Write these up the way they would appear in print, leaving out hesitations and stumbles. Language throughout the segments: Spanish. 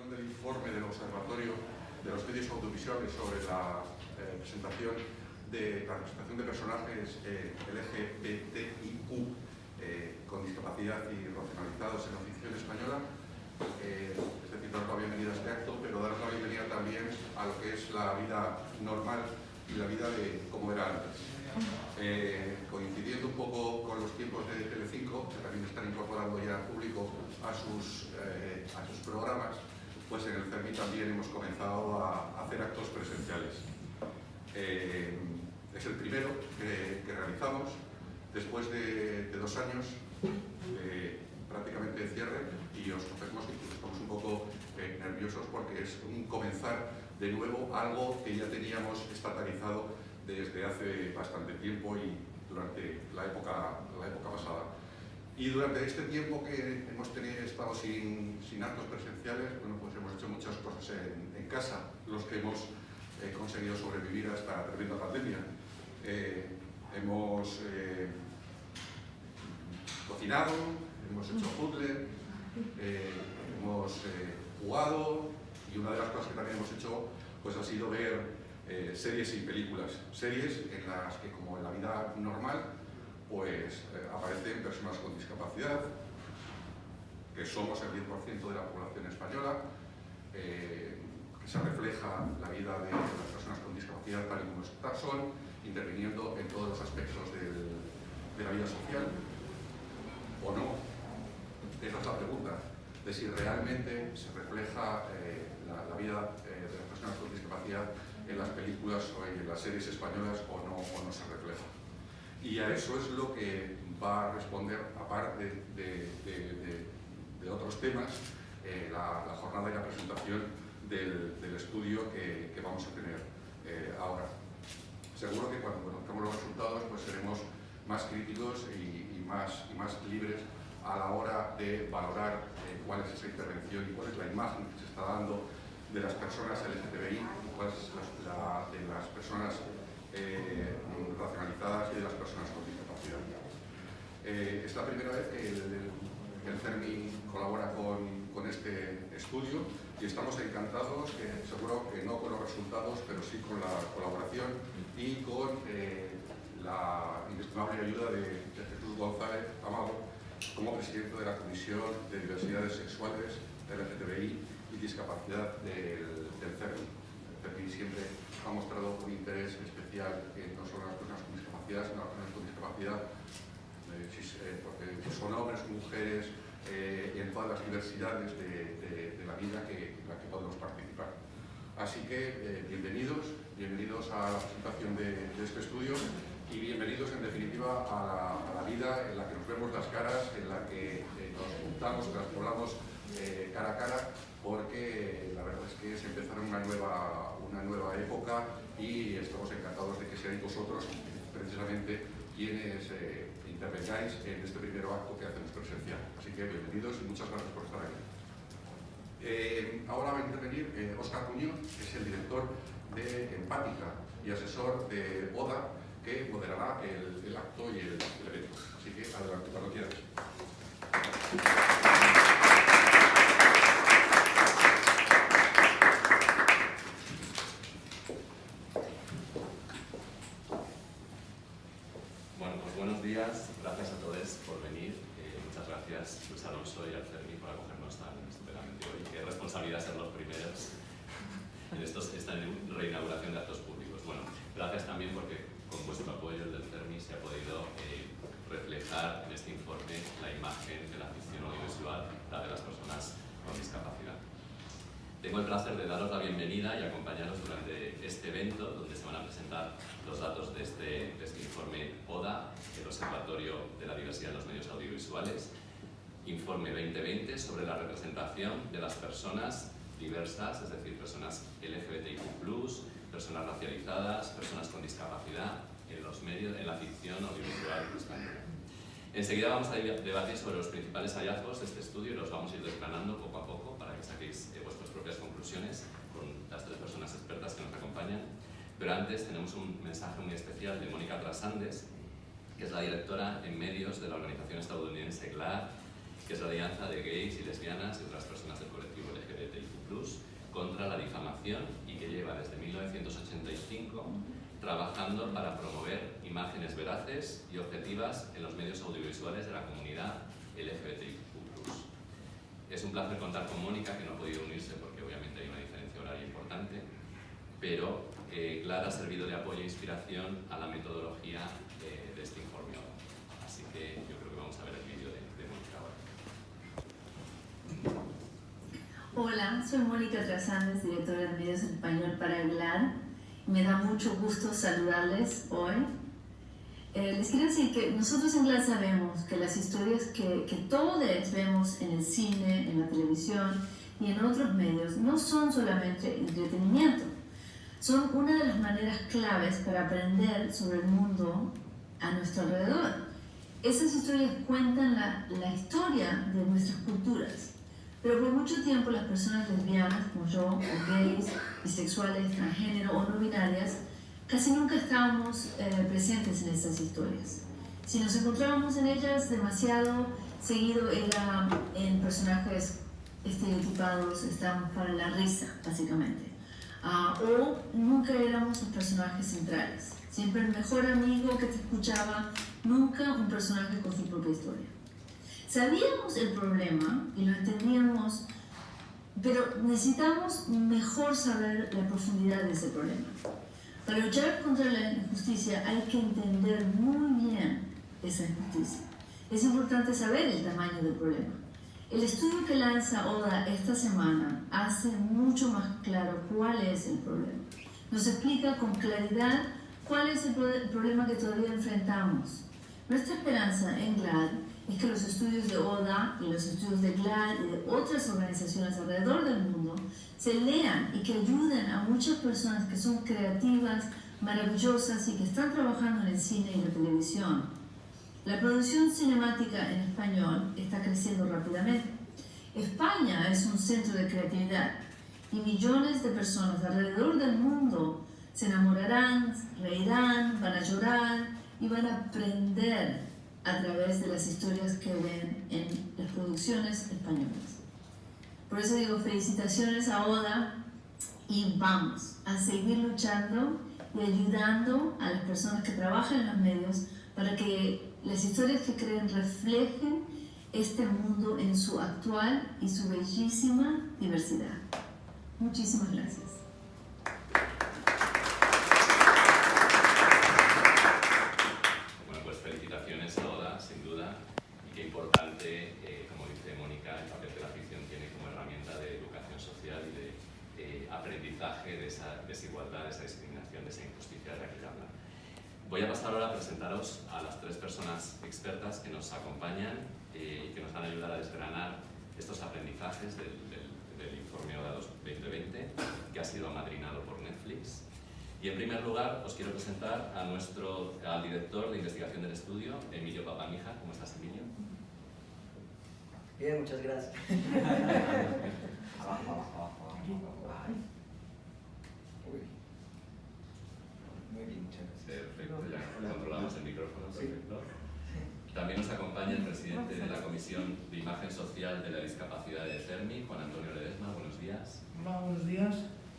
Del informe del Observatorio de los Medios Audiovisuales sobre la presentación de la representación de personajes LGBTIQ con discapacidad y racionalizados en la ficción española. Es decir, dar la bienvenida a este acto, pero dar la bienvenida también a lo que es la vida normal y la vida de cómo era antes. Coincidiendo un poco con los tiempos de Telecinco, que también están incorporando ya público a sus programas, pues en el CERMI también hemos comenzado a hacer actos presenciales. Es el primero que realizamos después de 2 años prácticamente de cierre, y os confesamos que estamos un poco nerviosos porque es un comenzar de nuevo algo que ya teníamos estatalizado desde hace bastante tiempo y durante la época pasada. Y durante este tiempo que hemos estado sin actos presenciales, bueno, pues hemos hecho muchas cosas en casa, los que hemos conseguido sobrevivir a esta tremenda pandemia. Hemos cocinado, hemos hecho puzzle, hemos jugado, y una de las cosas que también hemos hecho pues ha sido ver series y películas. Series en las que, como en la vida normal, pues aparecen personas con discapacidad, que somos el 10% de la población española, que se refleja la vida de las personas con discapacidad tal y como son, interviniendo en todos los aspectos de la vida social, o no. Esa es la pregunta, de si realmente se refleja la vida de las personas con discapacidad en las películas o en las series españolas o no se refleja. Y a eso es lo que va a responder, aparte de otros temas, la jornada y la presentación del estudio que vamos a tener ahora. Seguro que cuando conozcamos los resultados pues seremos más críticos y más libres a la hora de valorar cuál es esa intervención y cuál es la imagen que se está dando de las personas LGTBI y cuál es la de las personas racionalizadas y de las personas con discapacidad. Es la primera vez que el CERMI colabora con este estudio y estamos encantados, seguro que no con los resultados, pero sí con la colaboración y con la inestimable ayuda de Jesús González Amado como presidente de la Comisión de Diversidades Sexuales, LGTBI y Discapacidad del CERMI. El CERMI siempre ha mostrado un interés especial no solo en las personas con discapacidad, sino en las personas con discapacidad, porque son hombres, mujeres, y en todas las diversidades de la vida en la que podemos participar. Así que bienvenidos a la presentación de este estudio y bienvenidos en definitiva a la vida en la que nos vemos las caras, en la que nos juntamos, que las poblamos cara a cara, porque la verdad es que se empezará una nueva época y estamos encantados de que seáis vosotros precisamente quienes intervengáis en este primer acto que hacemos presencial. Así que bienvenidos y muchas gracias por estar aquí. Ahora va a intervenir Óscar Muñoz, que es el director de Empática y asesor de ODA, que moderará el acto y el evento. Así que adelante, cuando quieras. Bueno, pues buenos días, gracias a todos por venir. Muchas gracias, Luis Alonso y al CERMI por acogernos tan estupendamente hoy. Qué responsabilidad ser los primeros en esta reinauguración de actos públicos. Bueno, gracias también porque con vuestro apoyo, el del CERMI, se ha podido reflejar en este informe la imagen de la ficción audiovisual, la de las personas con discapacidad. Tengo el placer de daros la bienvenida y acompañaros durante este evento donde se van a presentar los datos de este informe ODA, el Observatorio de la Diversidad en los Medios Audiovisuales, informe 2020 sobre la representación de las personas diversas, es decir, personas LGBTIQ+, personas racializadas, personas con discapacidad en los medios, en la ficción audiovisual española. Enseguida vamos a debatir sobre los principales hallazgos de este estudio y los vamos a ir desgranando poco a poco para que saquéis vuestras propias conclusiones con las 3 personas expertas que nos acompañan. Pero antes tenemos un mensaje muy especial de Mónica Trasandes, que es la directora en medios de la organización estadounidense GLAAD, que es la alianza de gays y lesbianas y otras personas del colectivo LGBTIQ+, contra la difamación y que lleva desde 1985 trabajando para promover imágenes veraces y objetivas en los medios audiovisuales de la comunidad LGBTIQ+. Es un placer contar con Mónica, que no ha podido unirse porque obviamente hay una diferencia horaria importante, pero Clara ha servido de apoyo e inspiración a la metodología de este informe. Así que yo creo que vamos a ver el vídeo de Mónica ahora. Hola, soy Mónica Trazández, directora de medios en español para GLAAD. Me da mucho gusto saludarles hoy. Les quiero decir que nosotros en GLAAD sabemos que las historias que todos vemos en el cine, en la televisión y en otros medios no son solamente entretenimiento. Son una de las maneras claves para aprender sobre el mundo a nuestro alrededor. Esas historias cuentan la historia de nuestras culturas. Pero por mucho tiempo las personas lesbianas, como yo, o gays, bisexuales, transgénero o no binarias, casi nunca estábamos presentes en esas historias. Si nos encontrábamos en ellas, demasiado seguido era en personajes estereotipados, estábamos para la risa, básicamente. O nunca éramos los personajes centrales. Siempre el mejor amigo que te escuchaba, nunca un personaje con su propia historia. Sabíamos el problema y lo entendíamos, pero necesitamos mejor saber la profundidad de ese problema. Para luchar contra la injusticia hay que entender muy bien esa injusticia. Es importante saber el tamaño del problema. El estudio que lanza ODA esta semana hace mucho más claro cuál es el problema. Nos explica con claridad cuál es el problema que todavía enfrentamos. Nuestra esperanza en GLAAD es que los estudios de ODA y los estudios de GLAAD y de otras organizaciones alrededor del mundo se lean y que ayuden a muchas personas que son creativas, maravillosas y que están trabajando en el cine y la televisión. La producción cinemática en español está creciendo rápidamente. España es un centro de creatividad y millones de personas alrededor del mundo se enamorarán, reirán, van a llorar y van a aprender a través de las historias que ven en las producciones españolas. Por eso digo felicitaciones a ODA y vamos a seguir luchando y ayudando a las personas que trabajan en los medios para que las historias que creen reflejen este mundo en su actual y su bellísima diversidad. Muchísimas gracias. Bueno, pues felicitaciones a ODA, sin duda, y qué importante, como dice Mónica, el papel que la ficción tiene como herramienta de educación social y de aprendizaje de esa desigualdad, de esa discriminación, de esa injusticia de la que habla. Voy a pasar ahora a presentaros a las tres personas expertas que nos acompañan y que nos van a ayudar a desgranar estos aprendizajes del informe ODA 2020, que ha sido amadrinado por Netflix. Y en primer lugar os quiero presentar al director de investigación del estudio, Emilio Papamija. ¿Cómo estás, Emilio? Bien, muchas gracias. Muy bien, muchas gracias. Perfecto, ya controlamos el micrófono, perfecto. También nos acompaña el presidente de la Comisión de Imagen Social de la Discapacidad de CERMI, Juan Antonio Ledesma. Buenos días. Hola, buenos días.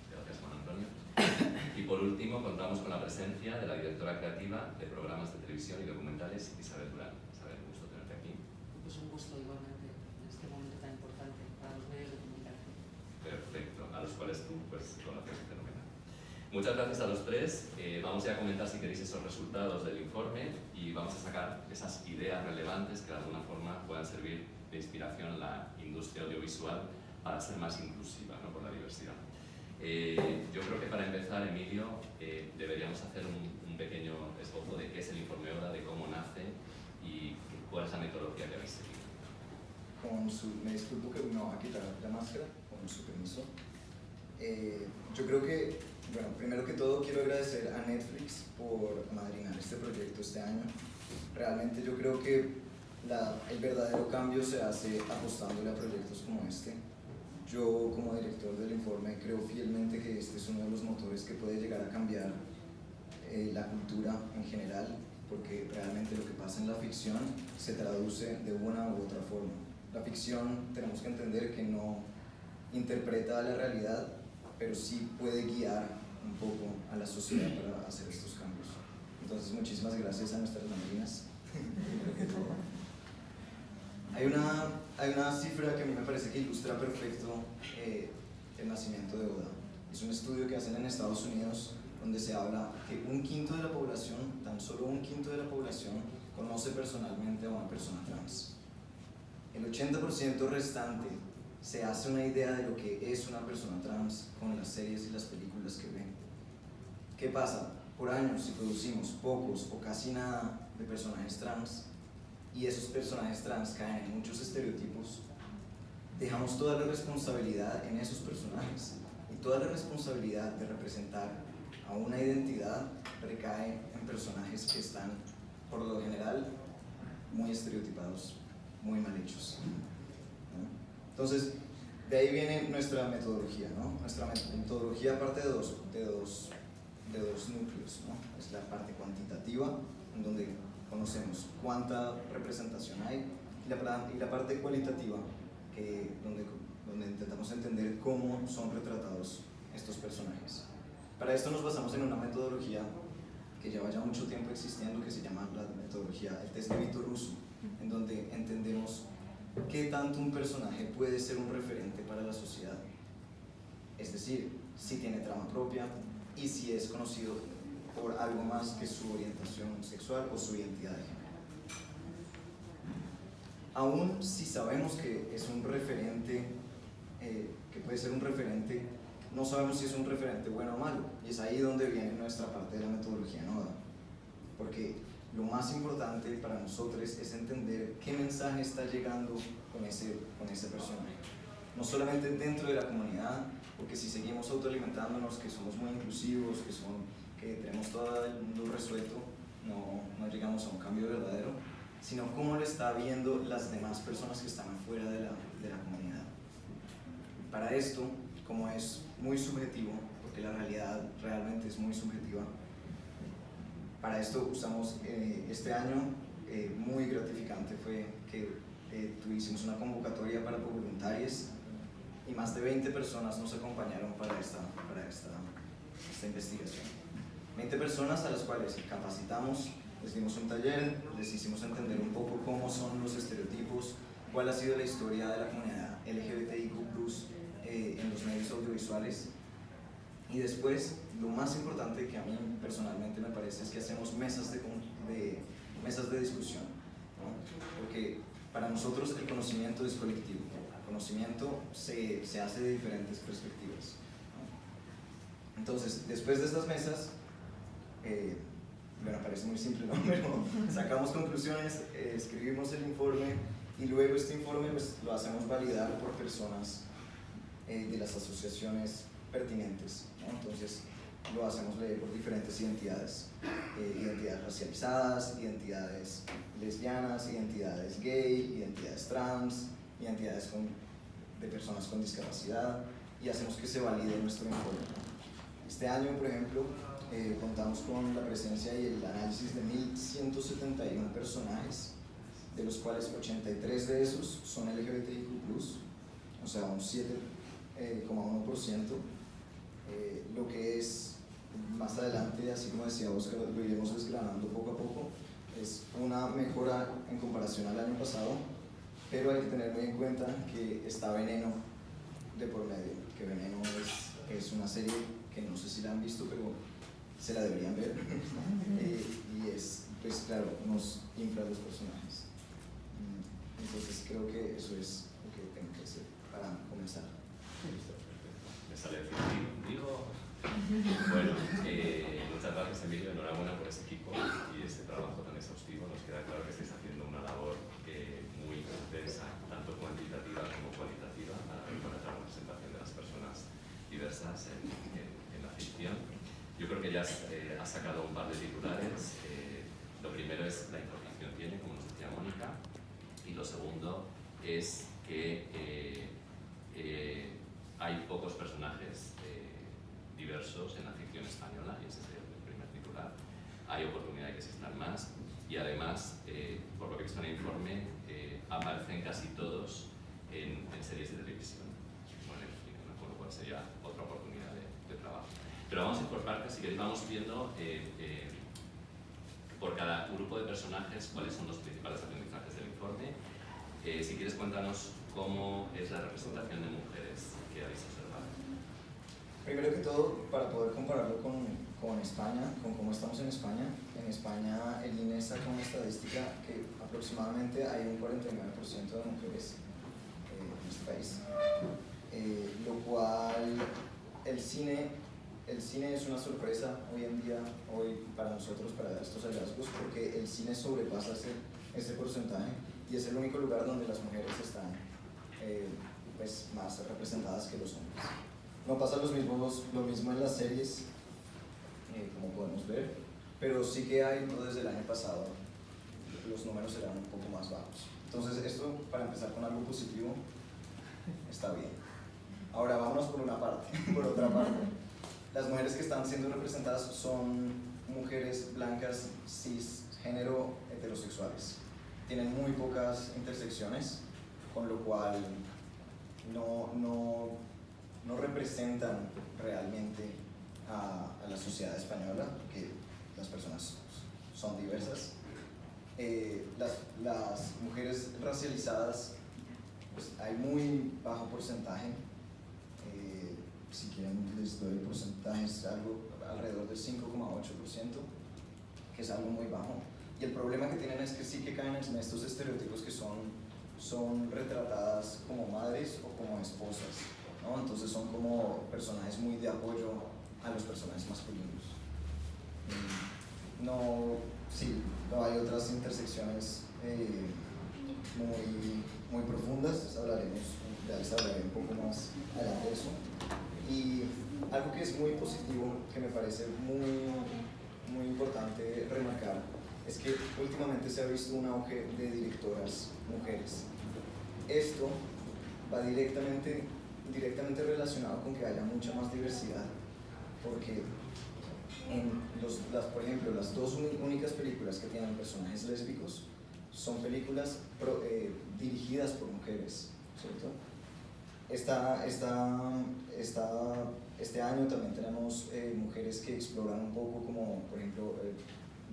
Gracias, Juan Antonio. Y por último, contamos con la presencia de la directora creativa de programas de televisión y documentales, Isabel Durán. Isabel, un gusto tenerte aquí. Pues un gusto igualmente en este momento tan importante para los medios de comunicación. Perfecto, a los cuales tú pues conoces fenomenal. Muchas gracias a los tres. Vamos ya a comentar, si queréis, esos resultados del informe y vamos a sacar esas ideas relevantes que de alguna forma puedan servir de inspiración a la industria audiovisual para ser más inclusiva, ¿no?, por la diversidad. Yo creo que para empezar, Emilio, deberíamos hacer un pequeño esbozo de qué es el informe ODA, de cómo nace y cuál es la metodología que habéis seguido. Me disculpo que me voy a quitar la máscara, con su permiso. Yo creo que, bueno, primero que todo quiero agradecer a Netflix por amadrinar este proyecto este año. Realmente yo creo que el verdadero cambio se hace apostándole a proyectos como este. Yo, como director del informe, creo fielmente que este es uno de los motores que puede llegar a cambiar la cultura en general, porque realmente lo que pasa en la ficción se traduce de una u otra forma. La ficción tenemos que entender que no interpreta la realidad, pero sí puede guiar un poco a la sociedad para hacer estos cambios. Entonces, muchísimas gracias a nuestras madrinas. Hay una cifra que a mí me parece que ilustra perfecto el nacimiento de Oda. Es un estudio que hacen en Estados Unidos donde se habla que 1/5 de la población, tan solo 1/5 de la población, conoce personalmente a una persona trans. El 80% restante se hace una idea de lo que es una persona trans con las series y las películas que ven. ¿Qué pasa? Por años, si producimos pocos o casi nada de personajes trans, y esos personajes trans caen en muchos estereotipos, dejamos toda la responsabilidad en esos personajes, y toda la responsabilidad de representar a una identidad recae en personajes que están, por lo general, muy estereotipados, muy mal hechos, ¿no? Entonces, de ahí viene nuestra metodología, ¿no? Nuestra metodología parte de dos núcleos, ¿no? Es la parte cuantitativa, en donde conocemos cuánta representación hay, y la parte cualitativa, donde intentamos entender cómo son retratados estos personajes. Para esto nos basamos en una metodología que lleva ya mucho tiempo existiendo, que se llama la metodología, el test de Vittor-Russo, en donde entendemos qué tanto un personaje puede ser un referente para la sociedad. Es decir, si tiene trama propia y si es conocido por algo más que su orientación sexual o su identidad de género. Aún si sabemos que es un referente, que puede ser un referente, no sabemos si es un referente bueno o malo, y es ahí donde viene nuestra parte de la metodología Oda, porque lo más importante para nosotros es entender qué mensaje está llegando con ese personaje, no solamente dentro de la comunidad, porque si seguimos autoalimentándonos, que somos muy inclusivos, que tenemos todo el mundo resuelto, no llegamos a un cambio verdadero, sino cómo lo está viendo las demás personas que están afuera de la comunidad. Para esto, como es muy subjetivo, porque la realidad realmente es muy subjetiva, para esto usamos este año, muy gratificante fue que hicimos una convocatoria para voluntarios y más de 20 personas nos acompañaron para esta investigación. 20 personas a las cuales capacitamos, les dimos un taller, les hicimos entender un poco cómo son los estereotipos, cuál ha sido la historia de la comunidad LGBTIQ+, en los medios audiovisuales, y después, lo más importante que a mí personalmente me parece es que hacemos mesas de discusión, ¿no? Porque para nosotros el conocimiento es colectivo, el conocimiento se hace de diferentes perspectivas, ¿no? Entonces, después de estas mesas, bueno, parece muy simple, ¿no? Pero sacamos conclusiones, escribimos el informe, y luego este informe pues, lo hacemos validar por personas de las asociaciones pertinentes, ¿no? Entonces lo hacemos leer por diferentes identidades, identidades racializadas, identidades lesbianas, identidades gay, identidades trans, identidades de personas con discapacidad, y hacemos que se valide nuestro informe. Este año, por ejemplo, contamos con la presencia y el análisis de 1.171 personajes, de los cuales 83 de esos son LGBTIQ+, o sea, un 7,1%, lo que es, más adelante, así como decía Oscar, lo iremos desgranando poco a poco, es una mejora en comparación al año pasado, pero hay que tener muy en cuenta que está Veneno de por medio, que Veneno es una serie que no sé si la han visto, pero se la deberían ver, y pues claro, nos infla los personajes. Entonces creo que eso es lo que tengo que hacer para comenzar. Me sale el digo. Bueno, muchas gracias, Emilio, enhorabuena por ese equipo y este trabajo tan exhaustivo. Nos queda claro que estáis haciendo una labor muy intensa, tanto cuantitativa como cualitativa, para mejorar la representación de las personas diversas en la ficción. Yo creo que ya has sacado un par de titulares. Lo primero es la información tiene, como nos decía Mónica, y lo segundo es que hay pocos personajes diversos en la ficción española, y ese es el primer titular. Hay oportunidad de que existan más, y además, por lo que he visto en el informe, aparecen casi todos partes, si queréis vamos viendo por cada grupo de personajes cuáles son los principales aprendizajes del informe. Si quieres cuéntanos cómo es la representación de mujeres que habéis observado. Primero que todo, para poder compararlo con España, con cómo estamos en España el INE saca una estadística que aproximadamente hay un 49% de mujeres en este país, lo cual el cine es una sorpresa hoy para nosotros, para estos hallazgos, porque el cine sobrepasa ese porcentaje y es el único lugar donde las mujeres están pues, más representadas que los hombres. No pasa lo mismo en las series, como podemos ver, pero sí que hay, desde el año pasado, los números serán un poco más bajos. Entonces esto, para empezar con algo positivo, está bien. Ahora vámonos por otra parte. Las mujeres que están siendo representadas son mujeres blancas, cisgénero, heterosexuales. Tienen muy pocas intersecciones, con lo cual no representan realmente a la sociedad española, porque las personas son diversas. Las mujeres racializadas, pues hay muy bajo porcentaje. Si quieren les doy porcentajes, algo alrededor del 5,8%, que es algo muy bajo. Y el problema que tienen es que sí que caen en estos estereotipos que son retratadas como madres o como esposas, ¿no? Entonces son como personajes muy de apoyo a los personajes masculinos. No hay otras intersecciones muy profundas, ya les hablaré un poco más adelante de eso. Y algo que es muy positivo, que me parece muy importante remarcar, es que últimamente se ha visto un auge de directoras mujeres. Esto va directamente relacionado con que haya mucha más diversidad, porque por ejemplo, las dos únicas películas que tienen personajes lésbicos son películas dirigidas por mujeres, ¿cierto? Este año también tenemos mujeres que exploran un poco, como por ejemplo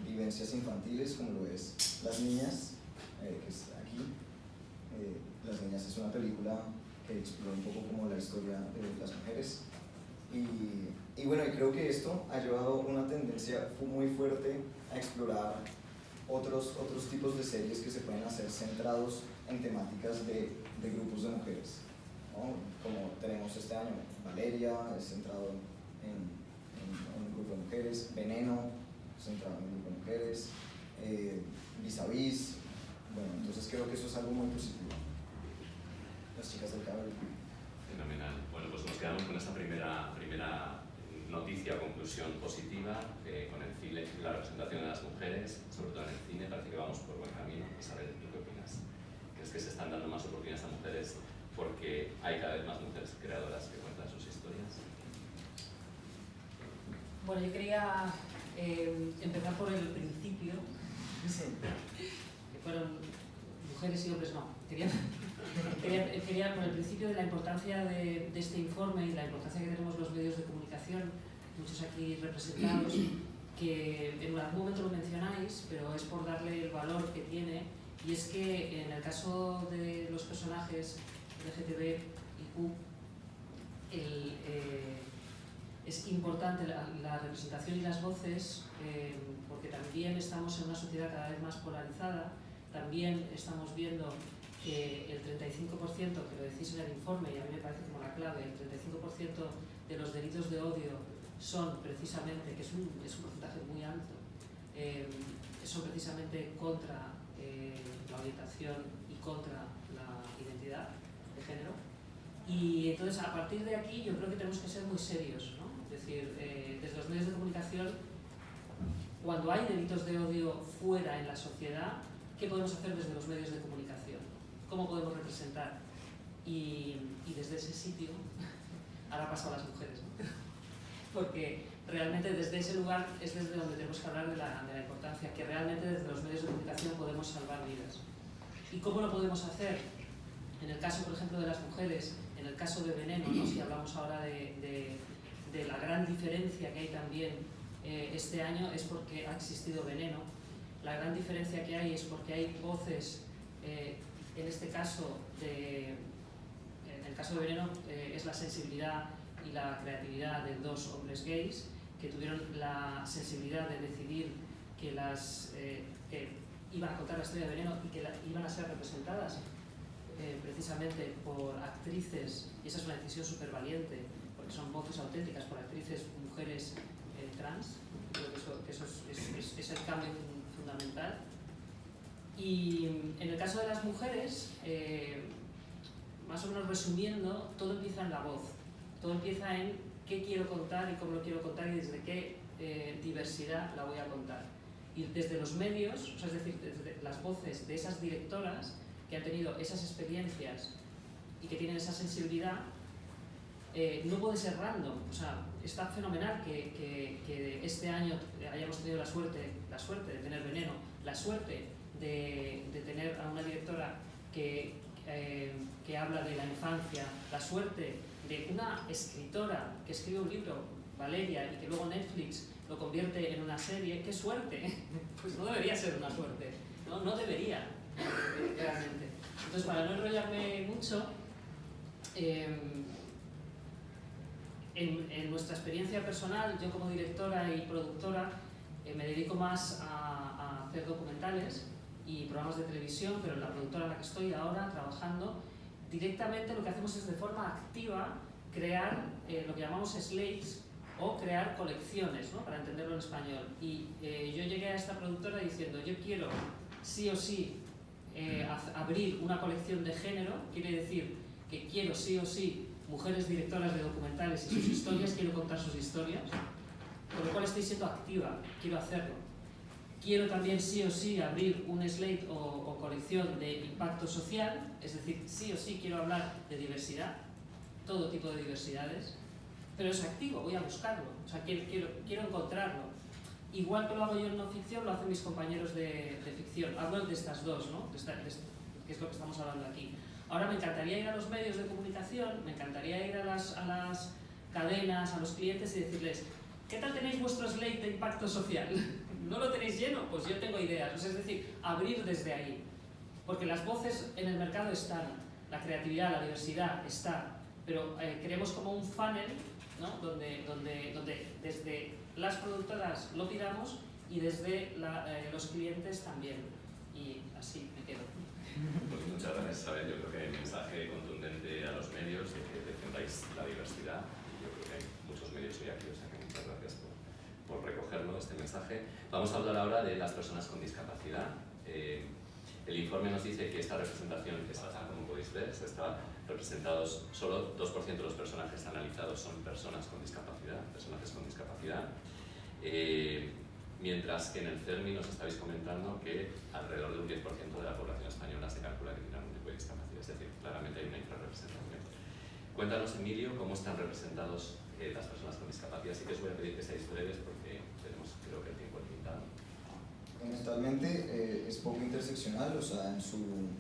vivencias infantiles, como lo es Las Niñas, que es aquí. Las Niñas es una película que explora un poco como la historia de las mujeres. Y bueno, y creo que esto ha llevado una tendencia muy fuerte a explorar otros tipos de series que se pueden hacer centrados en temáticas de grupos de mujeres, ¿no? Como tenemos este año Valeria, es centrado en un grupo de mujeres, Veneno, centrado en un grupo de mujeres, Vis a Vis. Bueno, entonces creo que eso es algo muy positivo. Las chicas del cabello. Fenomenal. Bueno, pues nos quedamos con esta primera noticia o conclusión positiva con el cine, la representación de las mujeres, sobre todo en el cine. Parece que vamos por buen camino. Isabel, ¿tú qué opinas? ¿Crees que se están dando más oportunidades a mujeres porque hay cada vez más mujeres creadoras que cuentan sus historias? Bueno, yo quería empezar por el principio, que fueron mujeres y hombres, no. Quería por el principio de la importancia de este informe y la importancia que tenemos los medios de comunicación, muchos aquí representados, que en algún momento lo mencionáis, pero es por darle el valor que tiene, y es que en el caso de los personajes LGTB y Q, es importante la representación y las voces, porque también estamos en una sociedad cada vez más polarizada. También estamos viendo que el 35%, que lo decís en el informe y a mí me parece como la clave, el 35% de los delitos de odio son precisamente, que es un porcentaje muy alto, son precisamente contra la orientación y contra la identidad de género. Y entonces a partir de aquí yo creo que tenemos que ser muy serios, ¿no? Es decir, desde los medios de comunicación, cuando hay delitos de odio fuera en la sociedad, ¿qué podemos hacer desde los medios de comunicación? ¿Cómo podemos representar? Y desde ese sitio, ahora paso a las mujeres, ¿no? Porque realmente desde ese lugar es desde donde tenemos que hablar de la importancia, que realmente desde los medios de comunicación podemos salvar vidas. ¿Y cómo lo podemos hacer? En el caso, por ejemplo, de las mujeres, en el caso de Veneno, ¿no? Si hablamos ahora de de la gran diferencia que hay también este año es porque ha existido Veneno. La gran diferencia que hay es porque hay voces, en este caso, en el caso de Veneno, es la sensibilidad y la creatividad de dos hombres gays que tuvieron la sensibilidad de decidir que iban a contar la historia de Veneno y que iban a ser representadas precisamente por actrices, y esa es una decisión súper valiente, porque son voces auténticas por actrices, mujeres trans. Creo que eso es el cambio fundamental. Y en el caso de las mujeres, más o menos resumiendo, todo empieza en la voz, todo empieza en qué quiero contar y cómo lo quiero contar y desde qué diversidad la voy a contar. Y desde los medios, o sea, es decir, desde las voces de esas directoras que han tenido esas experiencias y que tienen esa sensibilidad, no puede ser random. O sea, está fenomenal que este año hayamos tenido la suerte de tener Veneno, la suerte de tener a una directora que habla de la infancia, la suerte de una escritora que escribe un libro, Valeria, y que luego Netflix lo convierte en una serie. ¡Qué suerte! Pues no debería ser una suerte, no debería, realmente. Entonces, para no enrollarme mucho, en nuestra experiencia personal, yo como directora y productora me dedico más a hacer documentales y programas de televisión, pero en la productora en la que estoy ahora trabajando, directamente lo que hacemos es de forma activa crear lo que llamamos slates o crear colecciones, ¿no? Para entenderlo en español. Y yo llegué a esta productora diciendo, yo quiero sí o sí abrir una colección de género, quiere decir que quiero sí o sí mujeres directoras de documentales y sus historias, quiero contar sus historias, con lo cual estoy siendo activa, quiero hacerlo. Quiero también sí o sí abrir un slate o colección de impacto social, es decir, sí o sí quiero hablar de diversidad, todo tipo de diversidades, pero es activo, voy a buscarlo, o sea, quiero encontrarlo. Igual que lo hago yo en no ficción, lo hacen mis compañeros de ficción. Hablo de estas dos, ¿no? Que es lo que estamos hablando aquí. Ahora me encantaría ir a los medios de comunicación, me encantaría ir a las cadenas, a los clientes y decirles, ¿qué tal tenéis vuestro slate de impacto social? ¿No lo tenéis lleno? Pues yo tengo ideas. O sea, es decir, abrir desde ahí. Porque las voces en el mercado están, la creatividad, la diversidad está, pero queremos como un funnel, ¿no? donde desde las productoras lo pidamos y desde los clientes también. Y así me quedo. Pues muchas gracias, Isabel. Yo creo que hay un mensaje contundente a los medios de que defendáis la diversidad. Y yo creo que hay muchos medios hoy aquí, o sea que muchas gracias por recogerlo, este mensaje. Vamos a hablar ahora de las personas con discapacidad. El informe nos dice que esta representación, que está, como podéis ver, está representados, solo 2% de los personajes analizados son personas con discapacidad, mientras que en el CERMI nos estáis comentando que alrededor de un 10% de la población española se calcula que tiene algún tipo de discapacidad, es decir, claramente hay una infrarrepresentación. Cuéntanos, Emilio, cómo están representados las personas con discapacidad. Sí que os voy a pedir que seáis breves porque tenemos, creo que, el tiempo limitado. Fundamentalmente es poco interseccional, o sea,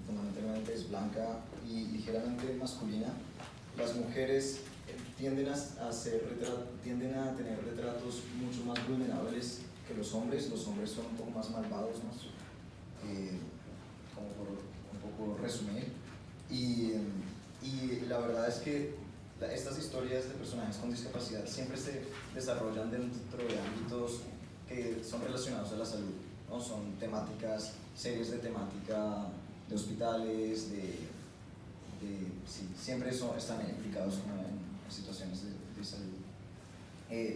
fundamentalmente es blanca y ligeramente masculina. Las mujeres tienden a tener retratos mucho más vulnerables que los hombres son un poco más malvados, ¿no? Como por un poco resumir. Y la verdad es que estas historias de personajes con discapacidad siempre se desarrollan dentro de ámbitos que son relacionados a la salud, ¿no? Son series de temática de hospitales, sí, siempre están implicados en situaciones de salud.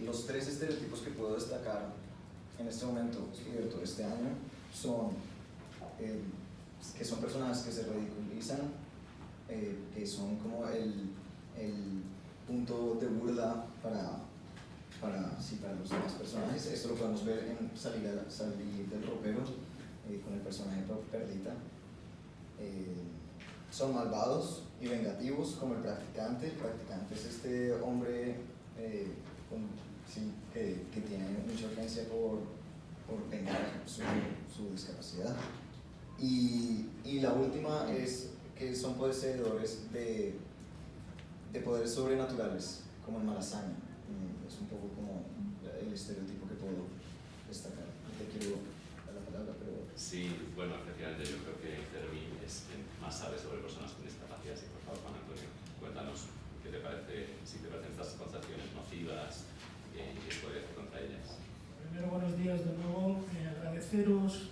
Los 3 estereotipos que puedo destacar en este momento, cierto, este año, son que son personajes que se ridiculizan, que son como el punto de burla para los demás personajes. Esto lo podemos ver en Salir del ropero, con el personaje Perdita. Son malvados y vengativos como el practicante. El practicante es este hombre que tiene mucha urgencia por vengar su discapacidad. Y la última es que son poseedores de poderes sobrenaturales, como en Malasaña. Es un poco como el estereotipo que puedo destacar. Te quiero dar la palabra, pero... Sí, bueno, efectivamente yo creo que Fermi es quien más sabe sobre personas con discapacidad. Y por favor, Juan Antonio, cuéntanos qué te parece, si te parecen estas concepciones nocivas y qué se podría hacer contra ellas. Primero, buenos días de nuevo. Agradeceros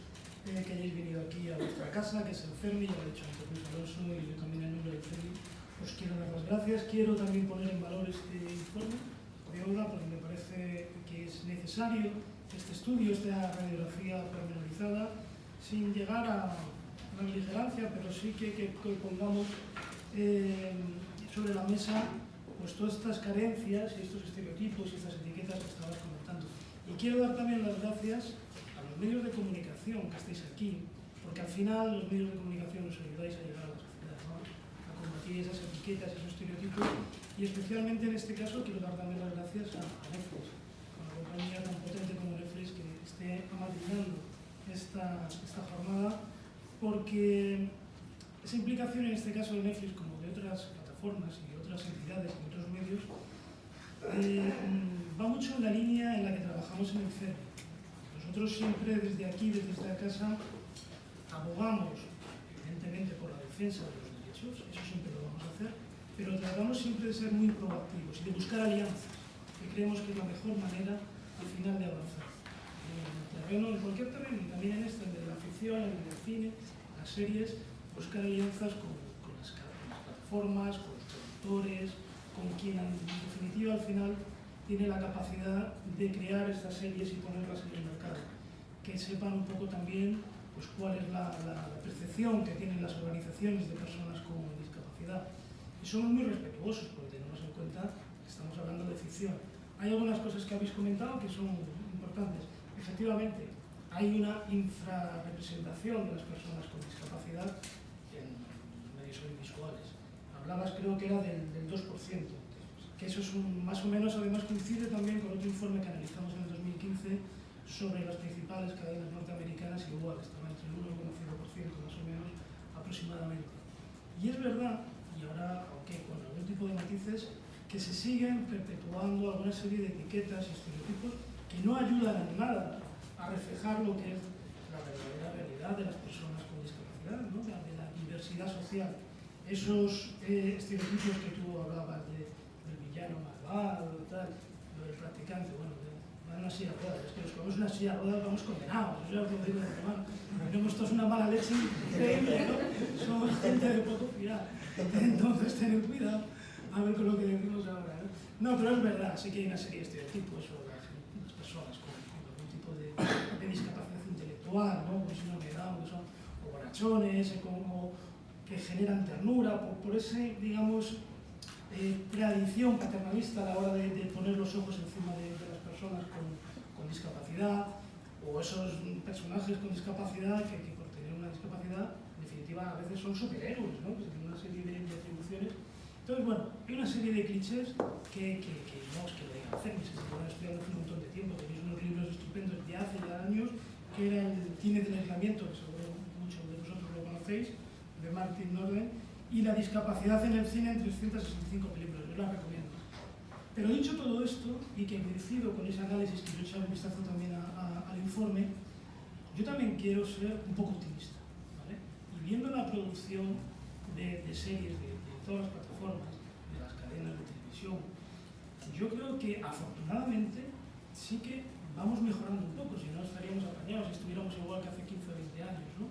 que hayáis venido aquí a vuestra casa, que es el Fermi, ya lo he dicho antes Luis Alonso, y yo también en nombre del Fermi os quiero dar las gracias. Quiero también poner en valor este informe de Olga porque me parece que es necesario este estudio, esta radiografía pormenorizada, sin llegar a la beligerancia, pero sí que pongamos sobre la mesa pues todas estas carencias y estos estereotipos y estas etiquetas que estabas comentando. Y quiero dar también las gracias a los medios de comunicación que estáis aquí, porque al final los medios de comunicación nos ayudáis a llegar a la sociedad, ¿no? A combatir esas etiquetas, esos estereotipos, y especialmente en este caso quiero dar también las gracias a Netflix, a una compañía tan potente como Netflix que esté amadrinando esta jornada, porque esa implicación en este caso de Netflix como de otras plataformas y de otras entidades y otros medios va mucho en la línea en la que trabajamos en el CERN. Nosotros siempre desde aquí, desde esta casa, abogamos evidentemente por la defensa de los derechos, eso siempre lo vamos a hacer, pero tratamos siempre de ser muy proactivos y de buscar alianzas, que creemos que es la mejor manera al final de avanzar. En el terreno, en cualquier terreno, y también en este, en la ficción, en el cine, las series, buscar alianzas con las plataformas, con los productores, con quien en definitiva al final tiene la capacidad de crear estas series y ponerlas en el mercado. Que sepan un poco también pues, cuál es la percepción que tienen las organizaciones de personas con discapacidad. Y somos muy respetuosos porque tenemos en cuenta que estamos hablando de ficción. Hay algunas cosas que habéis comentado que son importantes. Efectivamente, hay una infrarrepresentación de las personas con discapacidad en medios audiovisuales. Hablabas, creo que era del 2%, que eso es más o menos, además coincide también con otro informe que analizamos en el 2015 sobre las principales cadenas norteamericanas, igual, estaba entre el 1,5% más o menos aproximadamente. Y es verdad, y ahora, aunque con algún tipo de matices, que se siguen perpetuando alguna serie de etiquetas y estereotipos que no ayudan en nada a reflejar lo que es la verdadera realidad de las personas con discapacidad, ¿no? de la diversidad social. Esos estereotipos que tú hablabas del villano malvado, tal, lo del practicante, bueno, van a una silla de ruedas, es que los que vamos en una silla de ruedas vamos condenados, eso es lo que digo de antemano. Tenemos todos una mala leche increíble, ¿no? Somos gente de poco fiar. Entonces, tened cuidado a ver con lo que decimos ahora, ¿no? No, pero es verdad, sí que hay una serie de estereotipos sobre las personas con algún tipo de discapacidad intelectual, ¿no? Pues una edad, que son o bonachones, como que generan ternura, por ese, digamos, tradición paternalista a la hora de poner los ojos encima de las personas con discapacidad, o esos personajes con discapacidad que por tener una discapacidad, en definitiva, a veces son superhéroes, ¿no? Que tienen una serie de atribuciones. Entonces, bueno, hay una serie de clichés que no es que lo digan Fermi, se van estudiando hace un montón de tiempo, tenéis unos libros estupendos de hace ya años, que era el cine del aislamiento, que seguro muchos de vosotros lo conocéis, de Martin Norden, y la discapacidad en el cine en 365 películas, yo la recomiendo. Pero dicho todo esto, y que coincido con ese análisis que yo he echado un vistazo también al informe, yo también quiero ser un poco optimista, ¿vale? Y viendo la producción de series de todas las plataformas, de las cadenas de televisión, yo creo que afortunadamente sí que vamos mejorando un poco, si no estaríamos apañados, si estuviéramos igual que hace 15 o 20 años, ¿no?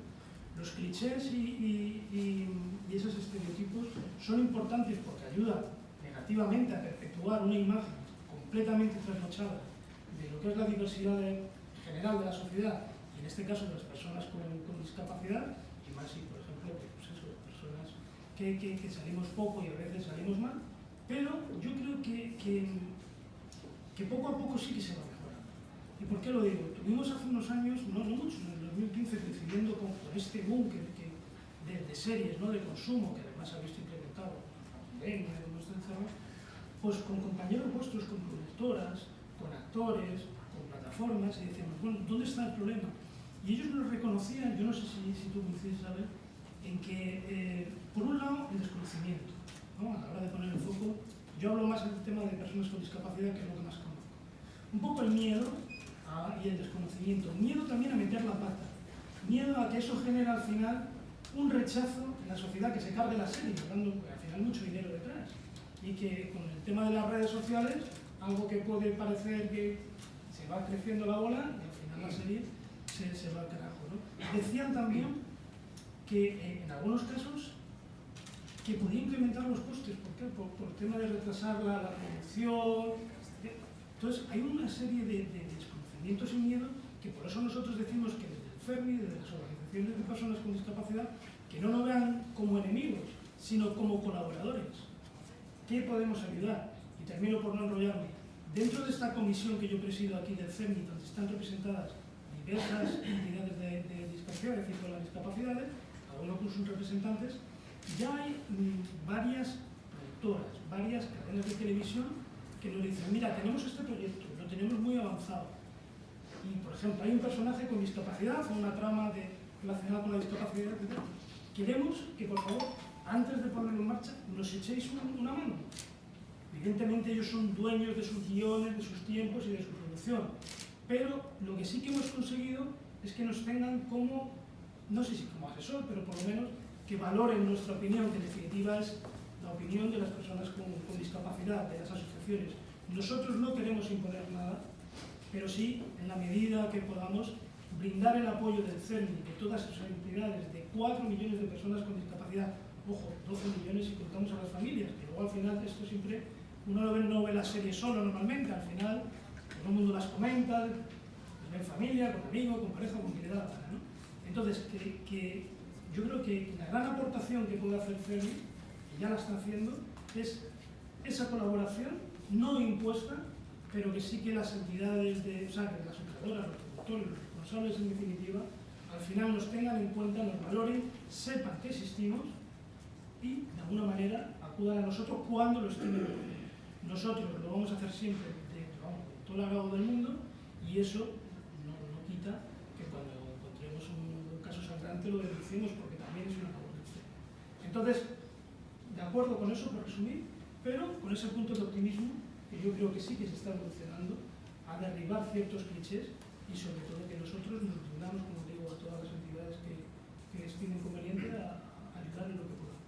Los clichés y esos estereotipos son importantes porque ayudan negativamente a perpetuar una imagen completamente trasnochada de lo que es la diversidad general de la sociedad, y en este caso de las personas con discapacidad, y más si, por ejemplo, pues eso, personas que salimos poco y a veces salimos mal, pero yo creo que poco a poco sí que se va mejorando. ¿Y por qué lo digo? Tuvimos hace unos años, no muchos, en el 2015, coincidiendo con este boom de series, ¿no? De consumo, que además ha visto implementado en nuestro entorno, pues con compañeros vuestros, con productoras, con actores, con plataformas, y decíamos, bueno, ¿dónde está el problema? Y ellos nos reconocían, yo no sé si tú coincides, ¿sabes?, en que, por un lado, el desconocimiento, ¿no? A la hora de poner el foco Yo hablo más del tema de personas con discapacidad, que es lo que más conozco. Un poco el miedo y el desconocimiento. Miedo también a meter la pata. Miedo a que eso genera al final un rechazo en la sociedad, que se cargue la serie, dando al final mucho dinero detrás. Y que con el tema de las redes sociales, algo que puede parecer que se va creciendo la bola, y al final la serie se va al carajo, ¿no? Decían también que en algunos casos que podía incrementar los costes. ¿Por qué? Por el tema de retrasar la producción. Entonces hay una serie de desconocimientos y miedo, que por eso nosotros decimos que desde el FERMI, desde las organizaciones de personas con discapacidad, que no nos vean como enemigos, sino como colaboradores. ¿Qué podemos ayudar? Y termino por no enrollarme. Dentro de esta comisión que yo presido aquí del FERMI, donde están representadas diversas entidades de discapacidad, es decir, con las discapacidades, cada uno con sus representantes, ya hay varias productoras, varias cadenas de televisión que nos dicen, mira, tenemos este proyecto, lo tenemos muy avanzado. Y, por ejemplo, hay un personaje con discapacidad, con una trama relacionada con la discapacidad, etc. Queremos que, por favor, antes de ponerlo en marcha, nos echéis una mano. Evidentemente ellos son dueños de sus guiones, de sus tiempos y de su producción. Pero lo que sí que hemos conseguido es que nos tengan como, no sé si como asesor, pero por lo menos que valoren nuestra opinión, que en definitiva es la opinión de las personas con discapacidad, de las asociaciones. Nosotros no queremos imponer nada, pero sí, en la medida que podamos, brindar el apoyo del CERMI, de todas esas entidades, de 4 millones de personas con discapacidad, ojo, 12 millones si contamos a las familias, que luego al final esto siempre, uno no ve las series solo normalmente, al final todo el mundo las comenta, las ve en familia, con amigos, con pareja, con quien le da la gana, ¿no? Entonces, yo creo que la gran aportación que puede hacer FERMI, que ya la está haciendo, es esa colaboración no impuesta, pero que sí que las entidades, o sea, que las operadoras, los productores, los responsables en definitiva, al final nos tengan en cuenta, nos valoren, sepan que existimos y de alguna manera acudan a nosotros cuando lo estimen. Nosotros lo vamos a hacer siempre con todo el agrado del mundo, y eso no quita que cuando encontremos un caso sangrante lo denunciemos, porque también es una labor del CERMI. Entonces, de acuerdo con eso, por resumir, pero con ese punto de optimismo que yo creo que sí que se está evolucionando a derribar ciertos clichés, y sobre todo que nosotros nos brindamos, como digo, a todas las entidades que estimen conveniente a ayudar en lo que podamos.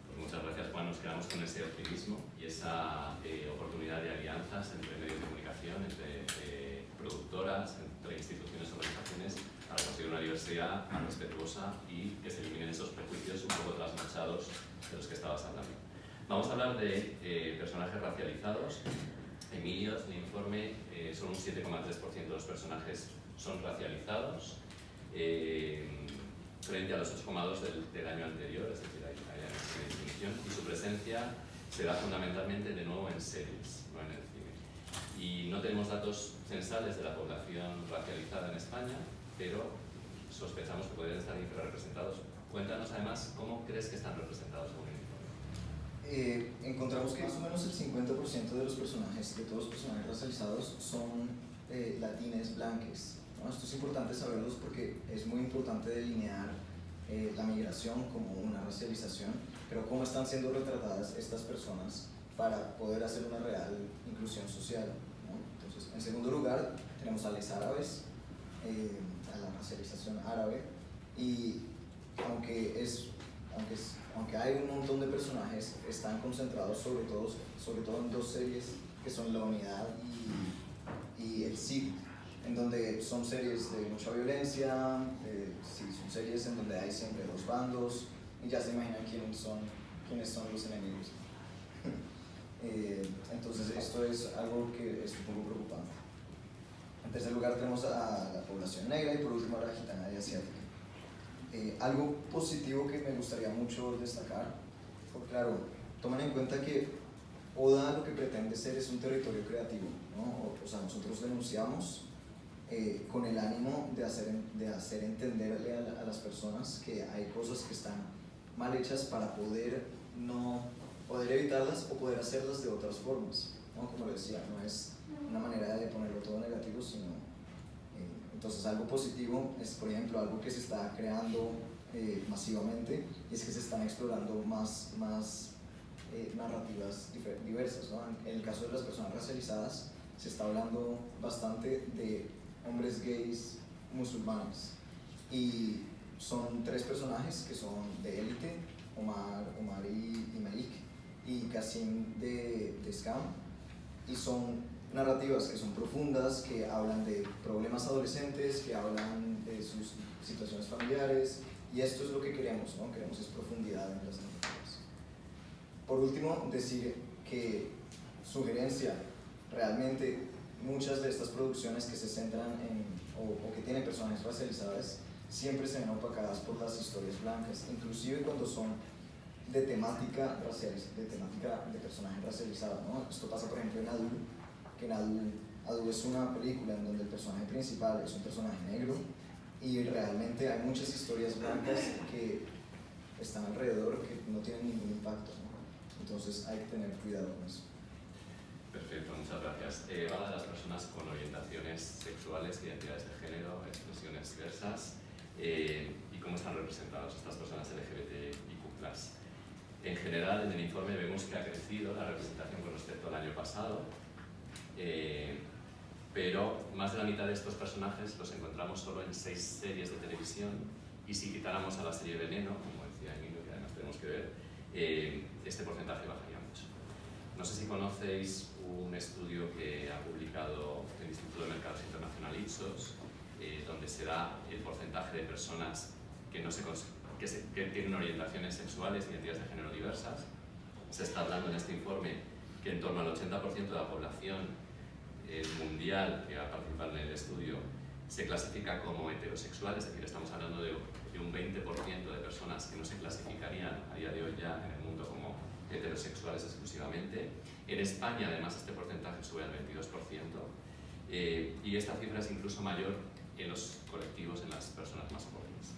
Pues muchas gracias, Juan. Nos quedamos con ese optimismo y esa oportunidad de alianzas entre medios de comunicación, entre productoras, entre instituciones y organizaciones, para conseguir una diversidad más respetuosa y que se eliminen esos prejuicios un poco trasnochados de los que estabas hablando. Vamos a hablar de personajes racializados. Emilio, en el informe, solo un 7,3% de los personajes son racializados, frente a los 8,2% del año anterior, es decir, hay una disminución, y su presencia se da fundamentalmente de nuevo en series, no en el cine. Y no tenemos datos censales de la población racializada en España, pero sospechamos que podrían estar infrarrepresentados. Cuéntanos además cómo crees que están representados según el informe. Encontramos que más o menos el 50% de los personajes, de todos los personajes racializados, son latines blanques, ¿no? Esto es importante saberlos porque es muy importante delinear la migración como una racialización, pero cómo están siendo retratadas estas personas para poder hacer una real inclusión social, ¿no? Entonces, en segundo lugar, tenemos a los árabes, a la racialización árabe, y aunque hay un montón de personajes, están concentrados sobre todo en dos series que son La Unidad y El Cid, en donde son series de mucha violencia, sí, son series en donde hay siempre dos bandos, y ya se imaginan quiénes son los enemigos. Entonces esto es algo que es un poco preocupante. En tercer lugar tenemos a la población negra, y por último a la gitana y asiática. Algo positivo que me gustaría mucho destacar, porque claro, tomen en cuenta que ODA lo que pretende ser es un territorio creativo, ¿no? O sea, nosotros denunciamos con el ánimo de hacer entenderle a las personas que hay cosas que están mal hechas para poder evitarlas o poder hacerlas de otras formas, ¿no? Como decía, no es una manera de ponerlo todo negativo, sino entonces algo positivo es, por ejemplo, algo que se está creando masivamente, y es que se están explorando más narrativas diversas, ¿no? En el caso de las personas racializadas se está hablando bastante de hombres gays musulmanes y son 3 personajes que son de élite, Omar y Malik y Qasim de Scam, y son narrativas que son profundas, que hablan de problemas adolescentes, que hablan de sus situaciones familiares, y esto es lo que queremos, ¿no? Queremos es profundidad en las narrativas. Por último, decir que sugerencia, realmente muchas de estas producciones que se centran en, o que tienen personajes racializados, siempre se ven opacadas por las historias blancas, inclusive cuando son de temática racial, de temática de personaje racializado, ¿no? Esto pasa por ejemplo en Adu, que en Adu es una película en donde el personaje principal es un personaje negro y realmente hay muchas historias blancas que están alrededor que no tienen ningún impacto, ¿no? Entonces hay que tener cuidado con eso. Perfecto, muchas gracias. Habla de las personas con orientaciones sexuales, identidades de género, expresiones diversas y cómo están representadas estas personas LGBTIQ+. En general, en el informe vemos que ha crecido la representación con respecto al año pasado, pero más de la mitad de estos personajes los encontramos solo en 6 series de televisión, y si quitáramos a la serie Veneno, como decía Emilio, que además tenemos que ver, este porcentaje bajaría mucho. No sé si conocéis un estudio que ha publicado el Instituto de Mercados Internacional Ipsos, donde se da el porcentaje de personas que tienen orientaciones sexuales y identidades de género diversas. Se está hablando en este informe que en torno al 80% de la población mundial que ha participado en el estudio se clasifica como heterosexual, es decir, estamos hablando de un 20% de personas que no se clasificarían a día de hoy ya en el mundo como heterosexuales exclusivamente. En España, además, este porcentaje sube al 22%, y esta cifra es incluso mayor en los colectivos, en las personas más jóvenes.